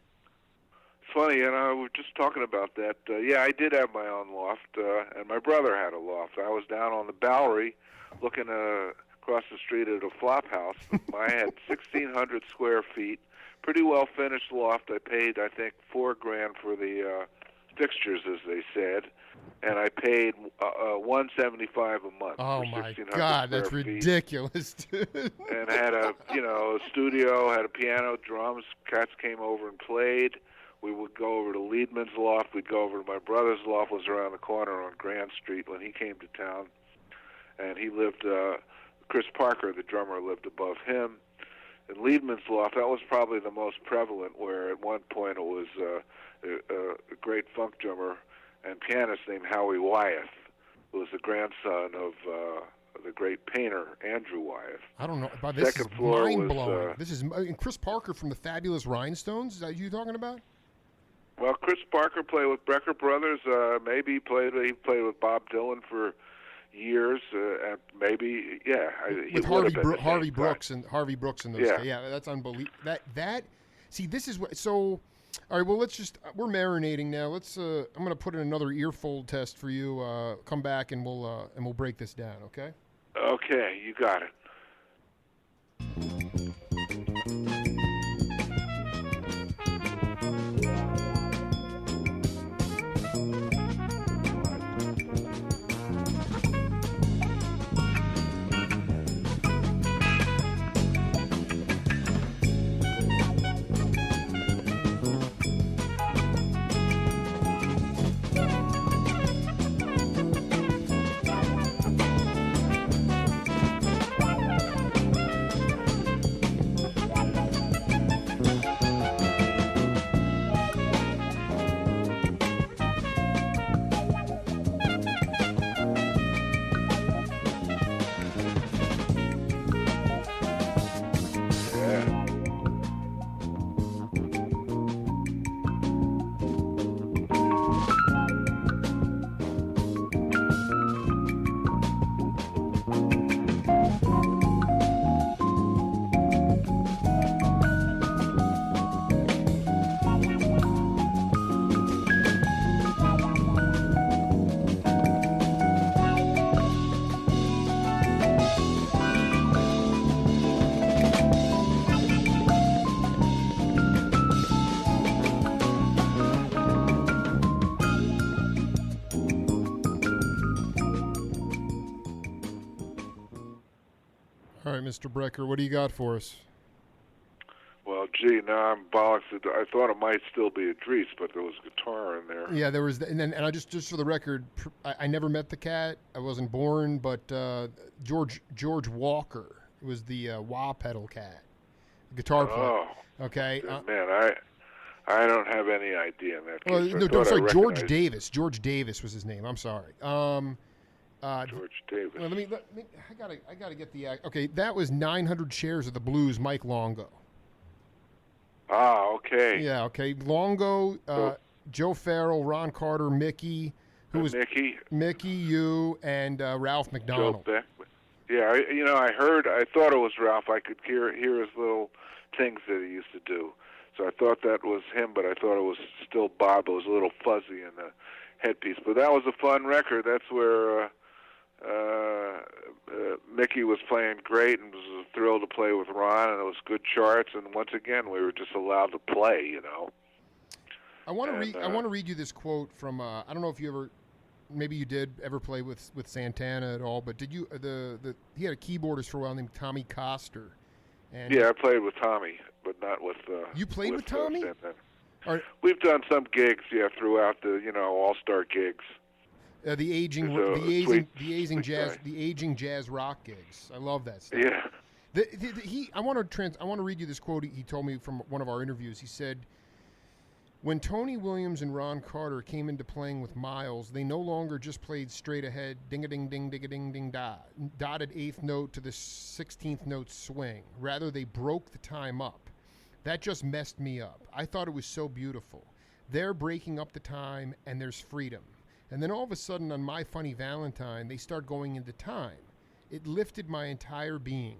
It's funny, and we were just talking about that. I did have my own loft, and my brother had a loft. I was down on the Bowery, looking across the street at a flop house. I had 1,600 square feet, pretty well finished loft. I paid, I think, $4,000 for the fixtures, as they said. And I paid $175 a month. Oh for my God, that's ridiculous, dude. And had a studio, had a piano, drums. Cats came over and played. We would go over to Liedman's loft. We'd go over to my brother's loft. Was around the corner on Grand Street when he came to town. And he lived. Chris Parker, the drummer, lived above him. And Liedman's loft, that was probably the most prevalent. Where at one point it was a great funk drummer and pianist named Howie Wyeth, who was the grandson of the great painter Andrew Wyeth. I don't know. But this Second is floor mind-blowing. was, This is Chris Parker from the Fabulous Rhinestones. Is that you talking about? Well, Chris Parker played with Brecker Brothers. Maybe he played with Bob Dylan for years. And maybe, with Harvey Brooks and those guys. Yeah, that's unbelievable. See, this is what. So, all right. Well, we're marinating now. I'm going to put in another earfold test for you. Come back and we'll break this down. Okay. Okay, you got it. All right, Mr. Brecker, what do you got for us? Well, gee, now I'm bollocks. I thought it might still be Idris, but there was guitar in there. Yeah, there was, and I just for the record, I never met the cat. I wasn't born, but George Walker was the wah pedal cat, guitar player. Oh, Okay. man, I don't have any idea in that case. Well, no, I sorry, George recognized Davis. George Davis was his name. I'm sorry. George Davis. Well, let me. I gotta get the. Okay, that was 900 Shares of the Blues. Mike Longo. Ah, okay. Yeah. Okay. Longo, Joe Farrell, Ron Carter, Mickey, who was Mickey, you, and Ralph McDonald. Joe Beck. Yeah, I thought it was Ralph. I could hear his little things that he used to do. So I thought that was him, but I thought it was still Bob. It was a little fuzzy in the headpiece. But that was a fun record. That's where Mickey was playing great and was thrilled to play with Ron, and it was good charts. And once again, we were just allowed to play, I want to read you this quote from. I don't know if you ever, maybe you did ever play with Santana at all, but did you? He had a keyboardist for a while named Tommy Coster. And yeah, I played with Tommy, but not with. You played with Tommy? We've done some gigs, throughout the all-star gigs. The aging jazz rock gigs. I love that stuff. Yeah. I want to read you this quote he told me from one of our interviews. He said, "When Tony Williams and Ron Carter came into playing with Miles, they no longer just played straight ahead, ding-a-ding-ding, ding-a-ding-ding, da, dotted eighth note to the 16th note swing. Rather, they broke the time up. That just messed me up. I thought it was so beautiful. They're breaking up the time, and there's freedom. And then all of a sudden, on My Funny Valentine, they start going into time. It lifted my entire being.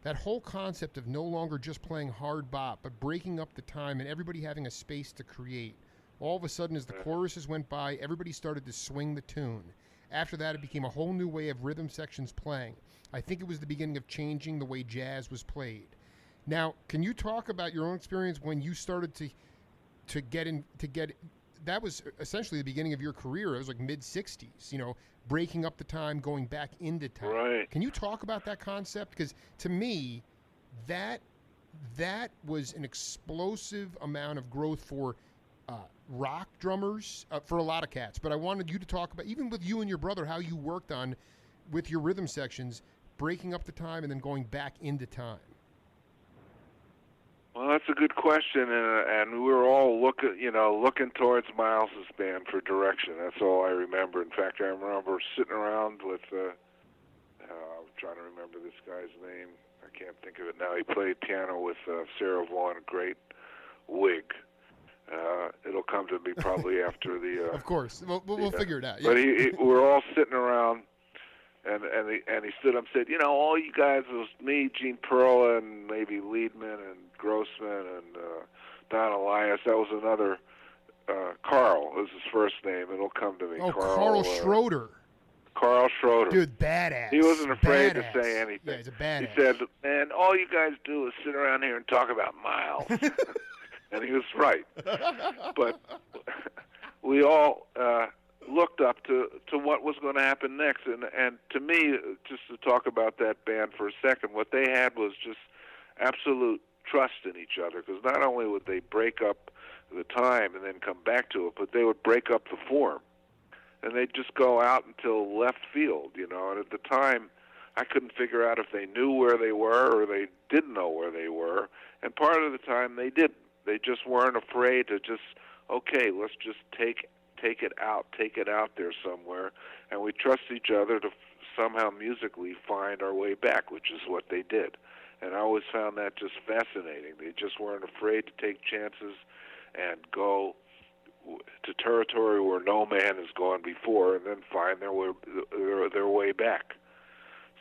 That whole concept of no longer just playing hard bop, but breaking up the time and everybody having a space to create. All of a sudden, as the choruses went by, everybody started to swing the tune. After that, it became a whole new way of rhythm sections playing. I think it was the beginning of changing the way jazz was played." Now, can you talk about your own experience when you started to get that was essentially the beginning of your career. It was like mid-'60s, breaking up the time, going back into time. Right. Can you talk about that concept? Because to me, that was an explosive amount of growth for rock drummers, for a lot of cats. But I wanted you to talk about, even with you and your brother, how you worked on, with your rhythm sections, breaking up the time and then going back into time. Well, that's a good question, and we were all looking towards Miles's band for direction. That's all I remember. In fact, I remember sitting around with, I'm trying to remember this guy's name. I can't think of it now. He played piano with Sarah Vaughan, a great wig. It'll come to me probably after the. Of course, we'll figure it out. Yeah. But we're all sitting around. And he stood up and said, all you guys, it was me, Gene Perla, and maybe Liedman and Grossman and Don Elias. That was another, Carl was his first name. It'll come to me. Oh, Carl Schroeder. Carl Schroeder. Dude, badass. He wasn't afraid badass. to say anything. Yeah, he's a badass. He said, man, all you guys do is sit around here and talk about Miles. And he was right. But we all looked up to what was going to happen next. And to me, just to talk about that band for a second, what they had was just absolute trust in each other, because not only would they break up the time and then come back to it, but they would break up the form. And they'd just go out until left field, And at the time, I couldn't figure out if they knew where they were or they didn't know where they were. And part of the time, they didn't. They just weren't afraid to just, okay, let's just take it out there somewhere, and we trust each other to somehow musically find our way back, which is what they did. And I always found that just fascinating. They just weren't afraid to take chances and go to territory where no man has gone before, and then find their way back.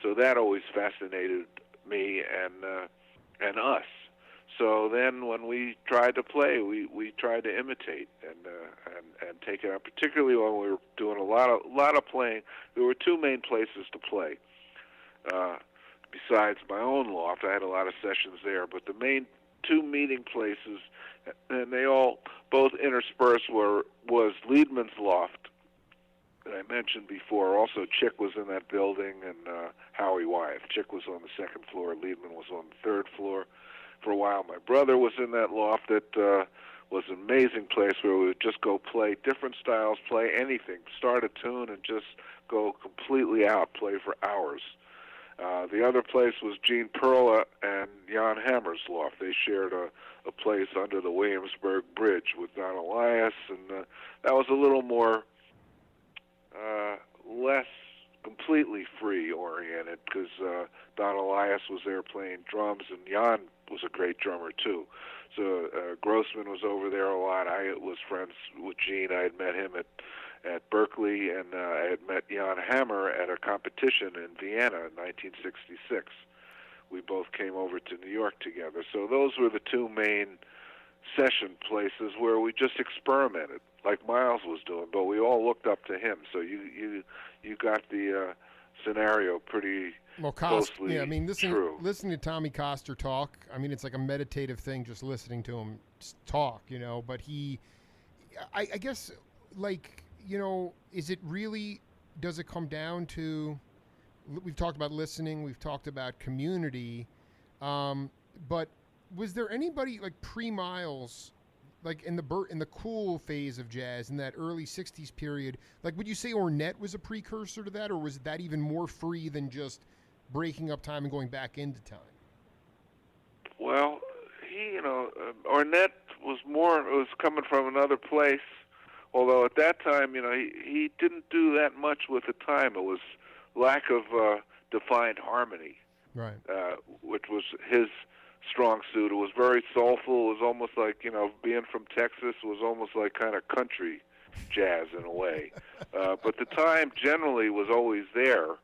So that always fascinated me and us. So then, when we tried to play, we tried to imitate and take it out. Particularly when we were doing a lot of playing. There were two main places to play. Besides my own loft, I had a lot of sessions there. But the main two meeting places, and they all both interspersed, was Liedman's loft that I mentioned before. Also, Chick was in that building, and Howie Wyeth. Chick was on the second floor. Liedman was on the third floor. For a while, my brother was in that loft. That was an amazing place where we would just go play different styles, play anything, start a tune, and just go completely out, play for hours. The other place was Gene Perla and Jan Hammer's loft. They shared a place under the Williamsburg Bridge with Don Elias, and that was a little more less completely free-oriented because Don Elias was there playing drums, and Jan was a great drummer, too. So Grossman was over there a lot. I was friends with Gene. I had met him at Berkeley, and I had met Jan Hammer at a competition in Vienna in 1966. We both came over to New York together. So those were the two main session places where we just experimented, like Miles was doing, but we all looked up to him. So you got the scenario pretty closely yeah, I mean, true. listening to Tommy Coster talk, I mean, it's like a meditative thing just listening to him talk, you know, but I guess, like, you know, is it really, does it come down to, we've talked about listening, we've talked about community, but was there anybody like pre-Miles, like in the cool phase of jazz in that early 60s period, like would you say Ornette was a precursor to that, or was that even more free than just breaking up time and going back into time? Well, Ornette was coming from another place, although at that time, he didn't do that much with the time. It was lack of defined harmony, right? Which was his strong suit. It was very soulful. It was almost like, being from Texas was almost like kind of country jazz in a way. But the time generally was always there,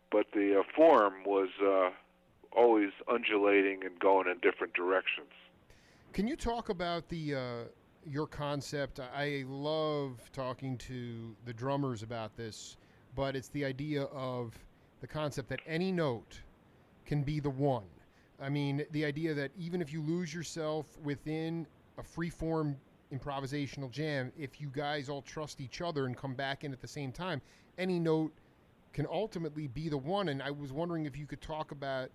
but the form was always undulating and going in different directions. Can you talk about your concept? I love talking to the drummers about this, but it's the idea of the concept that any note can be the one. I mean, the idea that even if you lose yourself within a free-form improvisational jam, if you guys all trust each other and come back in at the same time, any note can ultimately be the one. And I was wondering if you could talk about,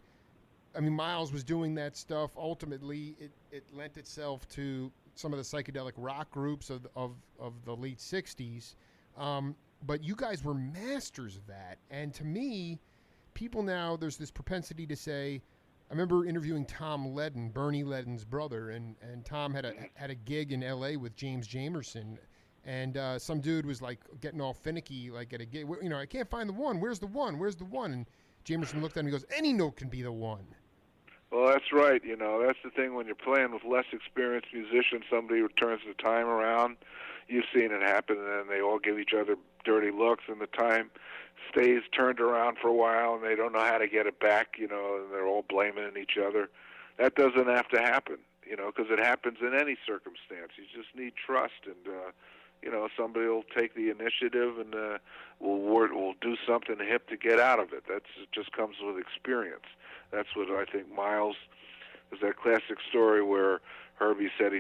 I mean, Miles was doing that stuff. Ultimately, it lent itself to some of the psychedelic rock groups of the late 60s. But you guys were masters of that. And to me, people now, there's this propensity to say, I remember interviewing Tom Ledden, Bernie Ledden's brother, and Tom had a gig in L.A. with James Jamerson, and some dude was like getting all finicky, like at a gig, I can't find the one. Where's the one? Where's the one? And Jamerson looked at him and goes, any note can be the one. Well, that's right. That's the thing when you're playing with less experienced musicians, somebody who turns the time around. You've seen it happen, and then they all give each other dirty looks, and the time stays turned around for a while, and they don't know how to get it back, and they're all blaming each other. That doesn't have to happen, because it happens in any circumstance. You just need trust, and, somebody will take the initiative and will do something hip to get out of it. It just comes with experience. That's what I think Miles is, that classic story where Herbie said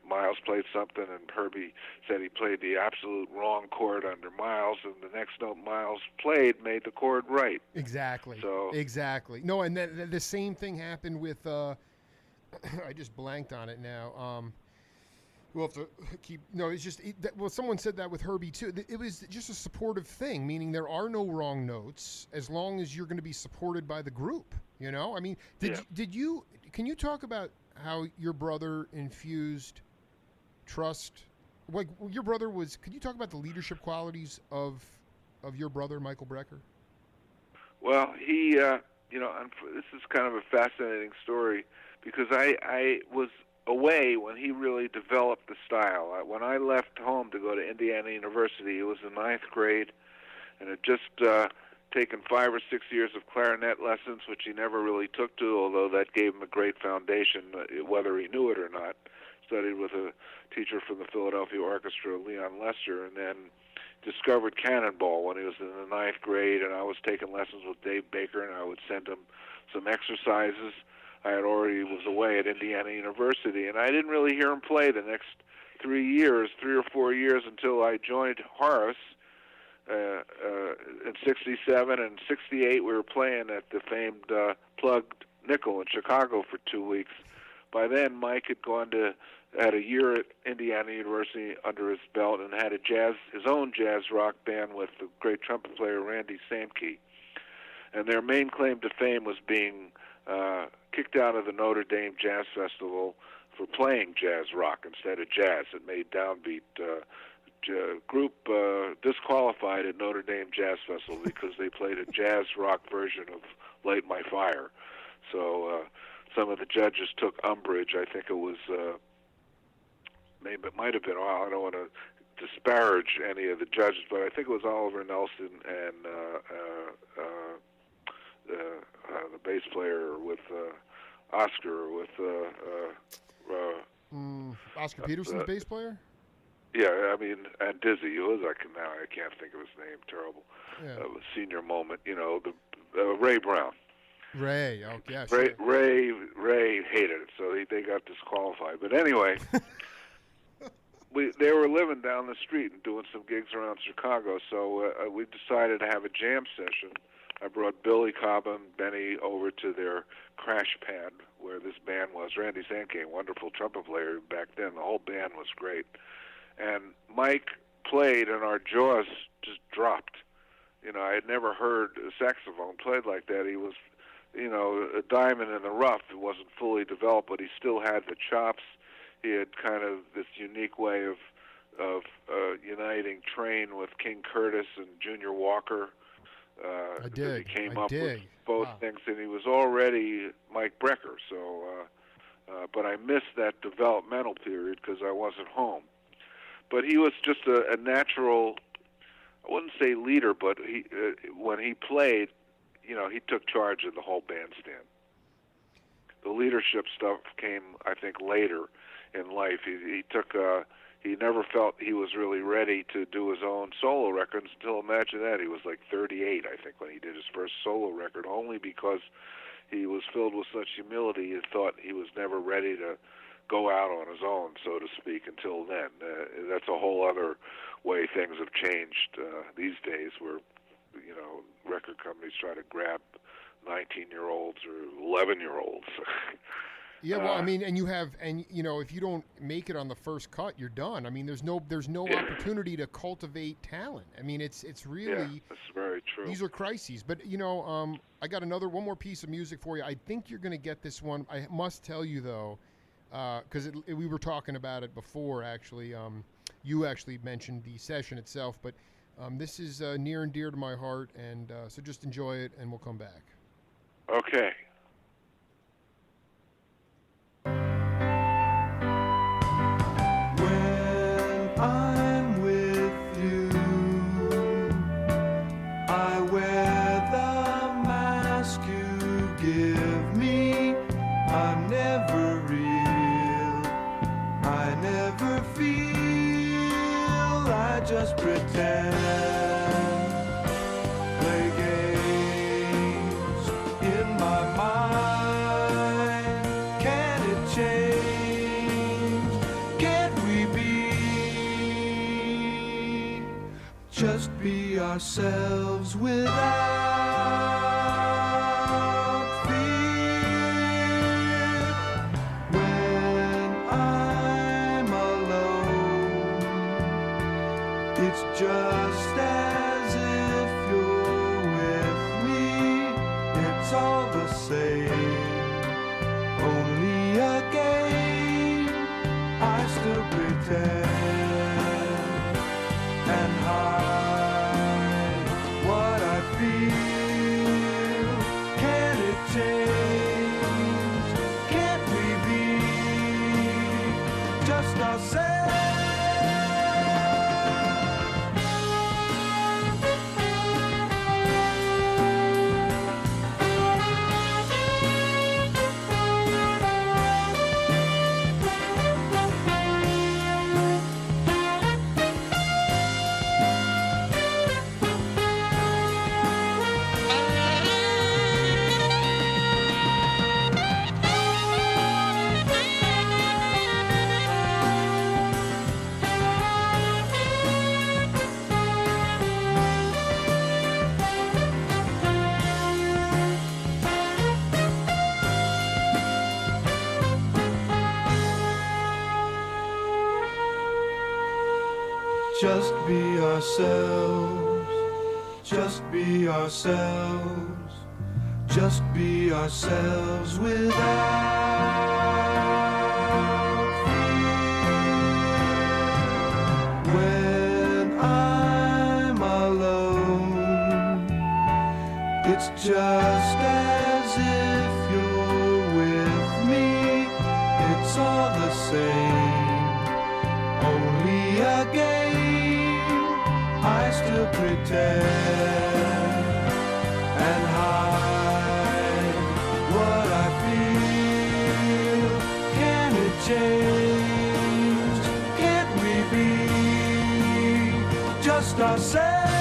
Miles played something, and Herbie said he played the absolute wrong chord under Miles, and the next note Miles played made the chord right. Exactly. So exactly. No, and the same thing happened with, I just blanked on it now. We'll have to keep, no, it's just, someone said that with Herbie too. It was just a supportive thing, meaning there are no wrong notes as long as you're going to be supported by the group, I mean, can you talk about how your brother infused trust? Like your brother could you talk about the leadership qualities of your brother, Michael Brecker? Well, he, this is kind of a fascinating story because I was away when he really developed the style. When I left home to go to Indiana University, it was in 9th grade, and had just taken 5 or 6 years of clarinet lessons, which he never really took to, although that gave him a great foundation, whether he knew it or not. Studied with a teacher from the Philadelphia Orchestra, Leon Lester, and then discovered cannonball when he was in the 9th grade, and I was taking lessons with Dave Baker, and I would send him some exercises. I was away at Indiana University, and I didn't really hear him play the next 3 or 4 years until I joined Horace in 67 and 68. We were playing at the famed Plugged Nickel in Chicago for 2 weeks. by then Mike had a year at Indiana University under his belt and had his own jazz rock band with the great trumpet player Randy Samke. And their main claim to fame was being kicked out of the Notre Dame Jazz Festival for playing jazz rock instead of jazz. It made downbeat group disqualified at Notre Dame Jazz Festival because they played a jazz rock version of Light My Fire. So some of the judges took umbrage. I think it was maybe it might have been. I don't want to disparage any of the judges, but I think it was Oliver Nelson and the bass player with Oscar Oscar Peterson's bass player. Yeah, I mean, and Dizzy. I can't think of his name. Terrible. Yeah. Senior moment. You know, Ray Brown. Ray. Oh, yeah. Sure. Ray hated it, so they got disqualified. But anyway, they were living down the street and doing some gigs around Chicago, so we decided to have a jam session. I brought Billy Cobb and Benny over to their crash pad where this band was. Randy Samke, wonderful trumpet player back then. The whole band was great. And Mike played, and our jaws just dropped. You know, I had never heard a saxophone played like that. He was, you know, a diamond in the rough. It wasn't fully developed, but he still had the chops. He had kind of this unique way of uniting Train with King Curtis and Junior Walker. I dig. He came I up dig. with both things, and he was already Mike Brecker. So, but I missed that developmental period because I wasn't home. But he was just a natural, I wouldn't say leader, but when he played, you know, he took charge of the whole bandstand. The leadership stuff came, I think, later in life. He never felt he was really ready to do his own solo records until, imagine that, he was like 38, I think, when he did his first solo record, only because he was filled with such humility and thought he was never ready to go out on his own, so to speak, until then. That's a whole other way things have changed these days, where, you know, record companies try to grab 19-year-olds or 11-year-olds. Yeah, well, I mean, and you know, if you don't make it on the first cut, you're done. I mean, there's no opportunity to cultivate talent. I mean, it's really. Yeah, that's very true. These are crises, but you know, I got one more piece of music for you. I think you're going to get this one. I must tell you though, because we were talking about it before. Actually, you actually mentioned the session itself, but this is near and dear to my heart, and so just enjoy it, and we'll come back. Okay. Just pretend, play games in my mind. Can it change? Can't we be? Just be ourselves without fear. When I'm alone, it's just as if you're with me. It's all the same, only a game. I still pretend and hide what I feel. Can it change? Can't we be just ourselves? just be ourselves, just be ourselves, just be ourselves without fear. When I'm alone, it's just as if you're with me. It's all the same, only a game. I still pretend and hide what I feel. Can it change? Can't we be just ourselves?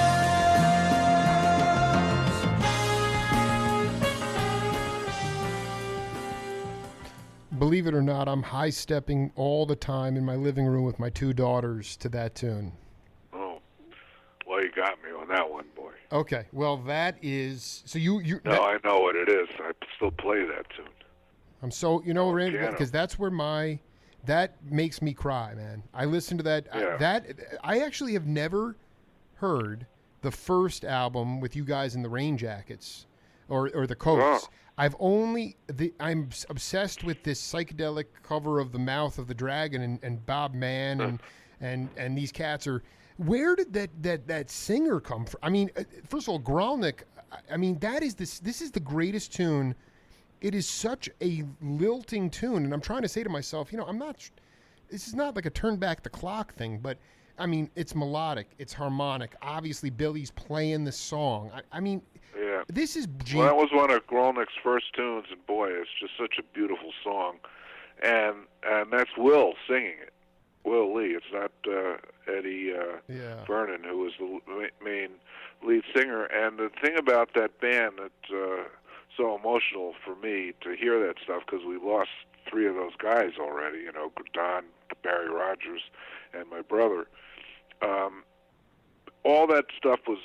Believe it or not, I'm high-stepping all the time in my living room with my two daughters to that tune. Oh, well, you got me on that one, boy. Okay, well, that is... So you No, that, I know what it is. I still play that tune. I'm so... You know, Randy, piano. because that's where my... That makes me cry, man. I listen to that. Yeah. I actually have never heard the first album with you guys in the Rain Jackets or the Coats. Oh. I'm obsessed with this psychedelic cover of The Mouth of the Dragon and Bob Mann and these cats are. Where did that singer come from? I mean, first of all, Grolnick. I mean, this is the greatest tune. It is such a lilting tune, and I'm trying to say to myself, this is not like a turn back the clock thing, but I mean, it's melodic, it's harmonic. Obviously, Billy's playing the song. I mean. Yeah. This is Well, that was one of Grolnick's first tunes, and boy, it's just such a beautiful song. And that's Will singing it, Will Lee. It's not Eddie Vernon, who was the main lead singer. And the thing about that band that's so emotional for me to hear that stuff, because we lost three of those guys already, Don, Barry Rogers, and my brother. All that stuff was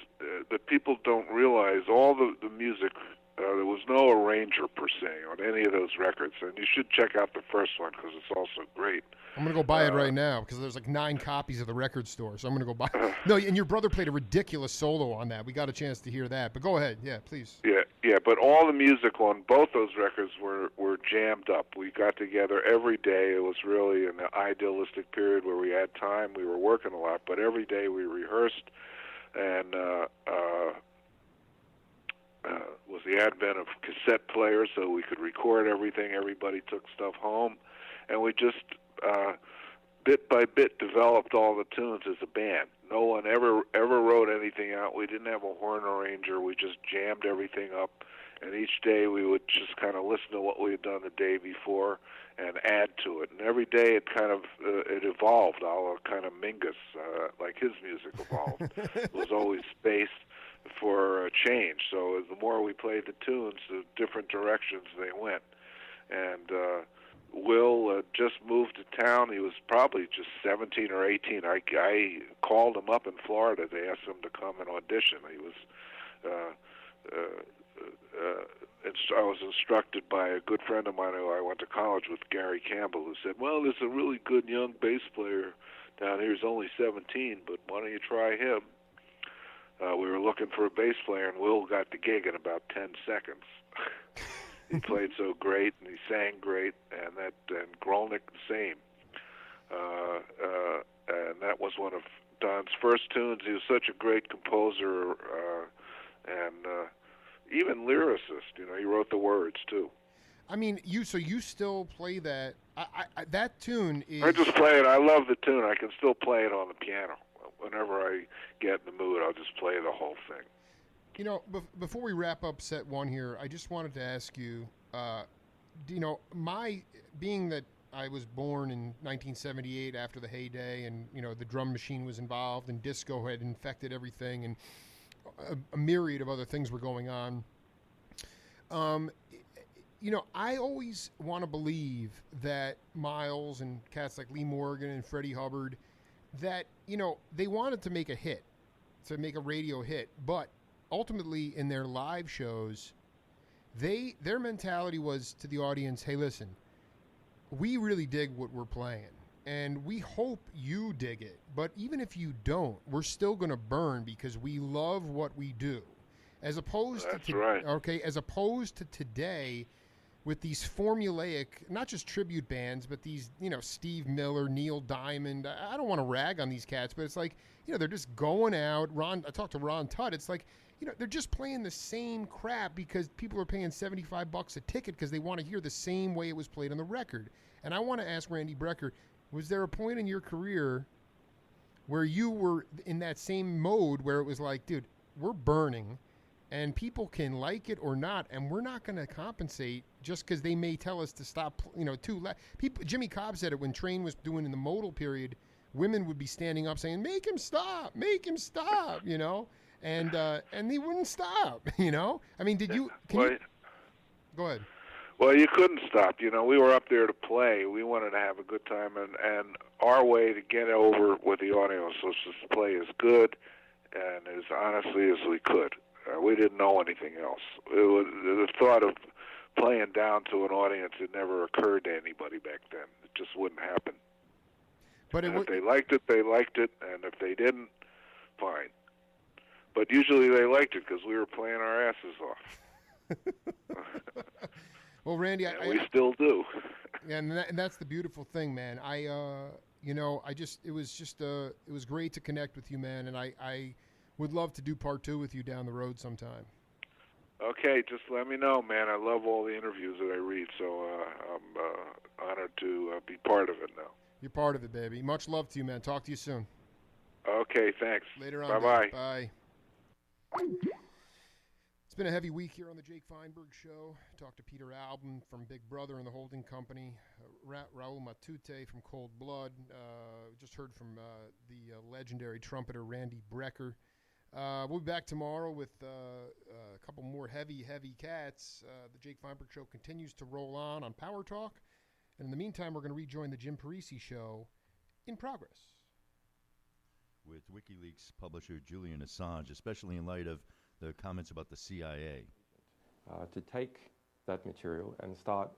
that people don't realize. All the music, there was no arranger per se on any of those records, and you should check out the first one because it's also great. I'm gonna go buy it right now because there's like 9 copies of the record store, so I'm gonna go buy. No, and your brother played a ridiculous solo on that. We got a chance to hear that, but go ahead, yeah, please. Yeah, but all the music on both those records were jammed up. We got together every day. It was really an idealistic period where we had time. We were working a lot, but every day we rehearsed. And was the advent of cassette players, so we could record everything. Everybody took stuff home, and we just bit by bit developed all the tunes as a band. No one ever wrote anything out. We didn't have a horn arranger. We just jammed everything up, and each day we would just kind of listen to what we had done the day before and add to it. And every day it kind of it evolved, a la kind of Mingus, like his music evolved. It was always space for a change. So the more we played the tunes, the different directions they went. And Will just moved to town. He was probably just 17 or 18. I called him up in Florida to ask him to come and audition. He was I was instructed by a good friend of mine who I went to college with, Gary Campbell, who said, well, there's a really good young bass player down here. He's only 17, but why don't you try him? We were looking for a bass player, and Will got the gig in about 10 seconds. He played so great, and he sang great, and Grolnick the same. And that was one of Don's first tunes. He was such a great composer, and even lyricist. He wrote the words too. I mean, you still play that? That tune is. I just play it. I love the tune. I can still play it on the piano. Whenever I get in the mood, I'll just play the whole thing. Before we wrap up set 1 here, I just wanted to ask you, being that I was born in 1978 after the heyday, and the drum machine was involved, and disco had infected everything, and a myriad of other things were going on. I always want to believe that Miles and cats like Lee Morgan and Freddie Hubbard, that they wanted to make a hit, to make a radio hit, but ultimately in their live shows, their mentality was to the audience, hey, listen, we really dig what we're playing, And we hope you dig it. But even if you don't, we're still going to burn because we love what we do. As opposed That's to right. okay, as opposed to today with these formulaic, not just tribute bands, but these, Steve Miller, Neil Diamond. I don't want to rag on these cats, but it's like, they're just going out. I talked to Ron Tutt. It's like, they're just playing the same crap because people are paying $75 a ticket because they want to hear the same way it was played on the record. And I want to ask Randy Brecker, was there a point in your career where you were in that same mode where it was like, dude, we're burning and people can like it or not, and we're not going to compensate just because they may tell us to stop, people. Jimmy Cobb said it when Train was doing in the modal period, women would be standing up saying, make him stop, and they wouldn't stop, I mean, did you, go ahead. Well, you couldn't stop. We were up there to play. We wanted to have a good time, and our way to get over with the audience was to play as good and as honestly as we could. We didn't know anything else. The thought of playing down to an audience, it never occurred to anybody back then. It just wouldn't happen. But if they liked it, they liked it, and if they didn't, fine. But usually they liked it because we were playing our asses off. Well, Randy, we still do. And that's the beautiful thing, man. It was great to connect with you, man, and I would love to do part 2 with you down the road sometime. Okay, just let me know, man. I love all the interviews that I read, so I'm honored to be part of it now. You're part of it, baby. Much love to you, man. Talk to you soon. Okay, thanks. Later on. Bye-bye. Bye. It's been a heavy week here on the Jake Feinberg Show. Talked to Peter Albin from Big Brother and the Holding Company, Raul Matute from Cold Blood. Just heard from the legendary trumpeter Randy Brecker. We'll be back tomorrow with a couple more heavy cats. The Jake Feinberg Show continues to roll on Power Talk. And in the meantime, we're going to rejoin the Jim Parisi Show in progress. With WikiLeaks publisher Julian Assange, especially in light of the comments about the CIA. To take that material and start